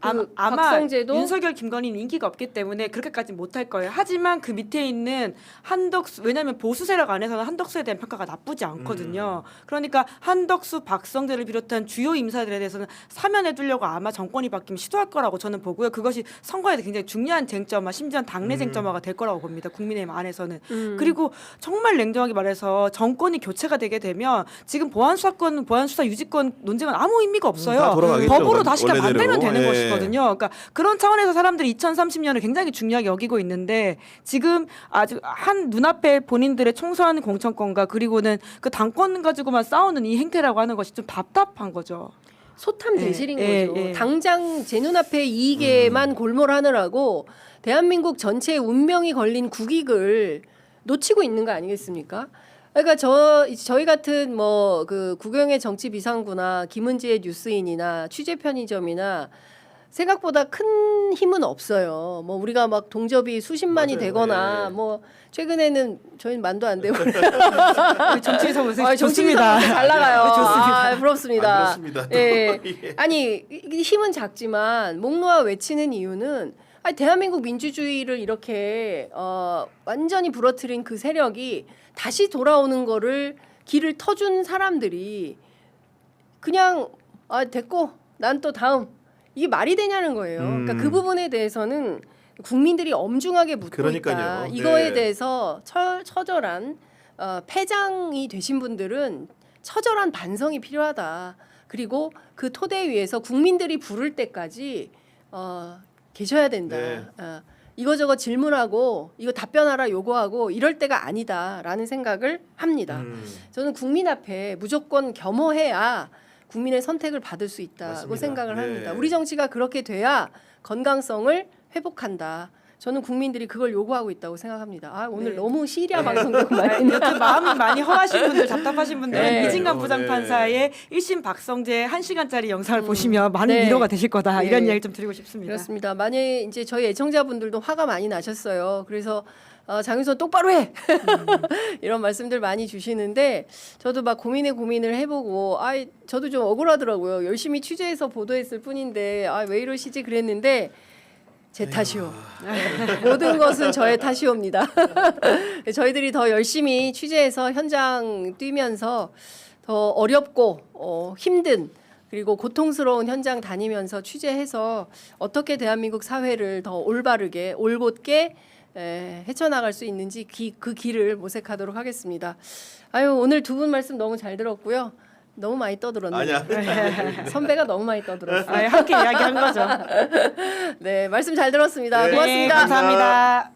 아마 박성재도 윤석열, 김건희는 인기가 없기 때문에 그렇게까지 못할 거예요. 하지만 그 밑에 있는 한덕수 왜냐하면 보수 세력 안에서는 한덕수에 대한 평가가 나쁘지 않거든요. 그러니까 한덕수, 박성재를 비롯한 주요 임사들에 대해서는 사면해두려고 아마 정권이 바뀌면 시도할 거라고 저는 보고요. 그것이 선거에 굉장히 중요한 쟁점화, 심지어 당내 쟁점화가 될 거라고 봅니다. 국민의힘 안에서는. 그리고 정말 냉정하게 말해서 정권이 교체가 되게 되면 지금 보안수사권, 보안수사 유지권 논쟁은 아무 의미가 없어요. 다 돌아가겠죠, 법으로 다시 그냥 원래대로. 만들면 되는 예. 것이거든요. 그러니까 그런 차원에서 사람들이 2030년을 굉장히 중요하게 여기고 있는데 지금 아주 한 눈앞에 본인들의 총선 공천권과 그리고는 그 당권 가지고만 싸우는 이 행태라고 하는 것이 좀 답답한 거죠. 소탐 대실인 예, 거죠. 예. 당장 제 눈앞에 이익에만 골몰하느라고 대한민국 전체의 운명이 걸린 국익을 놓치고 있는 거 아니겠습니까? 그러니까 저희 같은 뭐 그 구경의 정치 비상구나 김은지의 뉴스인이나 취재 편의점이나 생각보다 큰 힘은 없어요. 뭐 우리가 막 동접이 수십만이 맞아요. 되거나 예. 뭐 최근에는 저희는 만도 안 되고 정치에서 아, 좋습니다. 잘 나가요. 좋습니다. 아, 부럽습니다. 안 그렇습니다. 또. 예. 예. 아니 힘은 작지만 목 놓아 외치는 이유는 아니, 대한민국 민주주의를 이렇게 완전히 부러뜨린 그 세력이 다시 돌아오는 거를 길을 터준 사람들이 그냥 됐고 난 또 다음 이게 말이 되냐는 거예요. 그러니까 그 부분에 대해서는 국민들이 엄중하게 묻고 그러니까요. 있다. 이거에 네. 대해서 처절한 패장이 되신 분들은 처절한 반성이 필요하다. 그리고 그 토대 위에서 국민들이 부를 때까지 계셔야 된다. 네. 이거저거 질문하고 이거 답변하라 요구하고 이럴 때가 아니다라는 생각을 합니다. 저는 국민 앞에 무조건 겸허해야 국민의 선택을 받을 수 있다고 맞습니다. 생각을 네. 합니다. 우리 정치가 그렇게 돼야 건강성을 회복한다. 저는 국민들이 그걸 요구하고 있다고 생각합니다. 아, 오늘 네. 너무 시리아 방송되고 많이 여튼 마음이 많이 허하신 분들, 답답하신 분들은 네. 이진강 네. 부장판사의 1심 박성재 1시간짜리 영상을 보시면 많은 네. 위로가 되실 거다. 네. 이런 이야기 좀 드리고 싶습니다. 그렇습니다. 만약에 이제 저희 애청자분들도 화가 많이 나셨어요. 그래서 장윤선 똑바로 해 이런 말씀들 많이 주시는데 저도 막 고민을 해보고 저도 좀 억울하더라고요. 열심히 취재해서 보도했을 뿐인데 왜 이러시지 그랬는데 제 탓이요. 모든 것은 저의 탓이옵니다. 저희들이 더 열심히 취재해서 현장 뛰면서 더 어렵고 힘든 그리고 고통스러운 현장 다니면서 취재해서 어떻게 대한민국 사회를 더 올바르게 올곧게 헤쳐나갈 수 있는지 그 길을 모색하도록 하겠습니다. 오늘 두 분 말씀 너무 잘 들었고요. 너무 많이 떠들었네요. 아니야. 선배가 너무 많이 떠들었어요. 함께 이야기한 거죠. 네, 말씀 잘 들었습니다. 네, 고맙습니다. 감사합니다.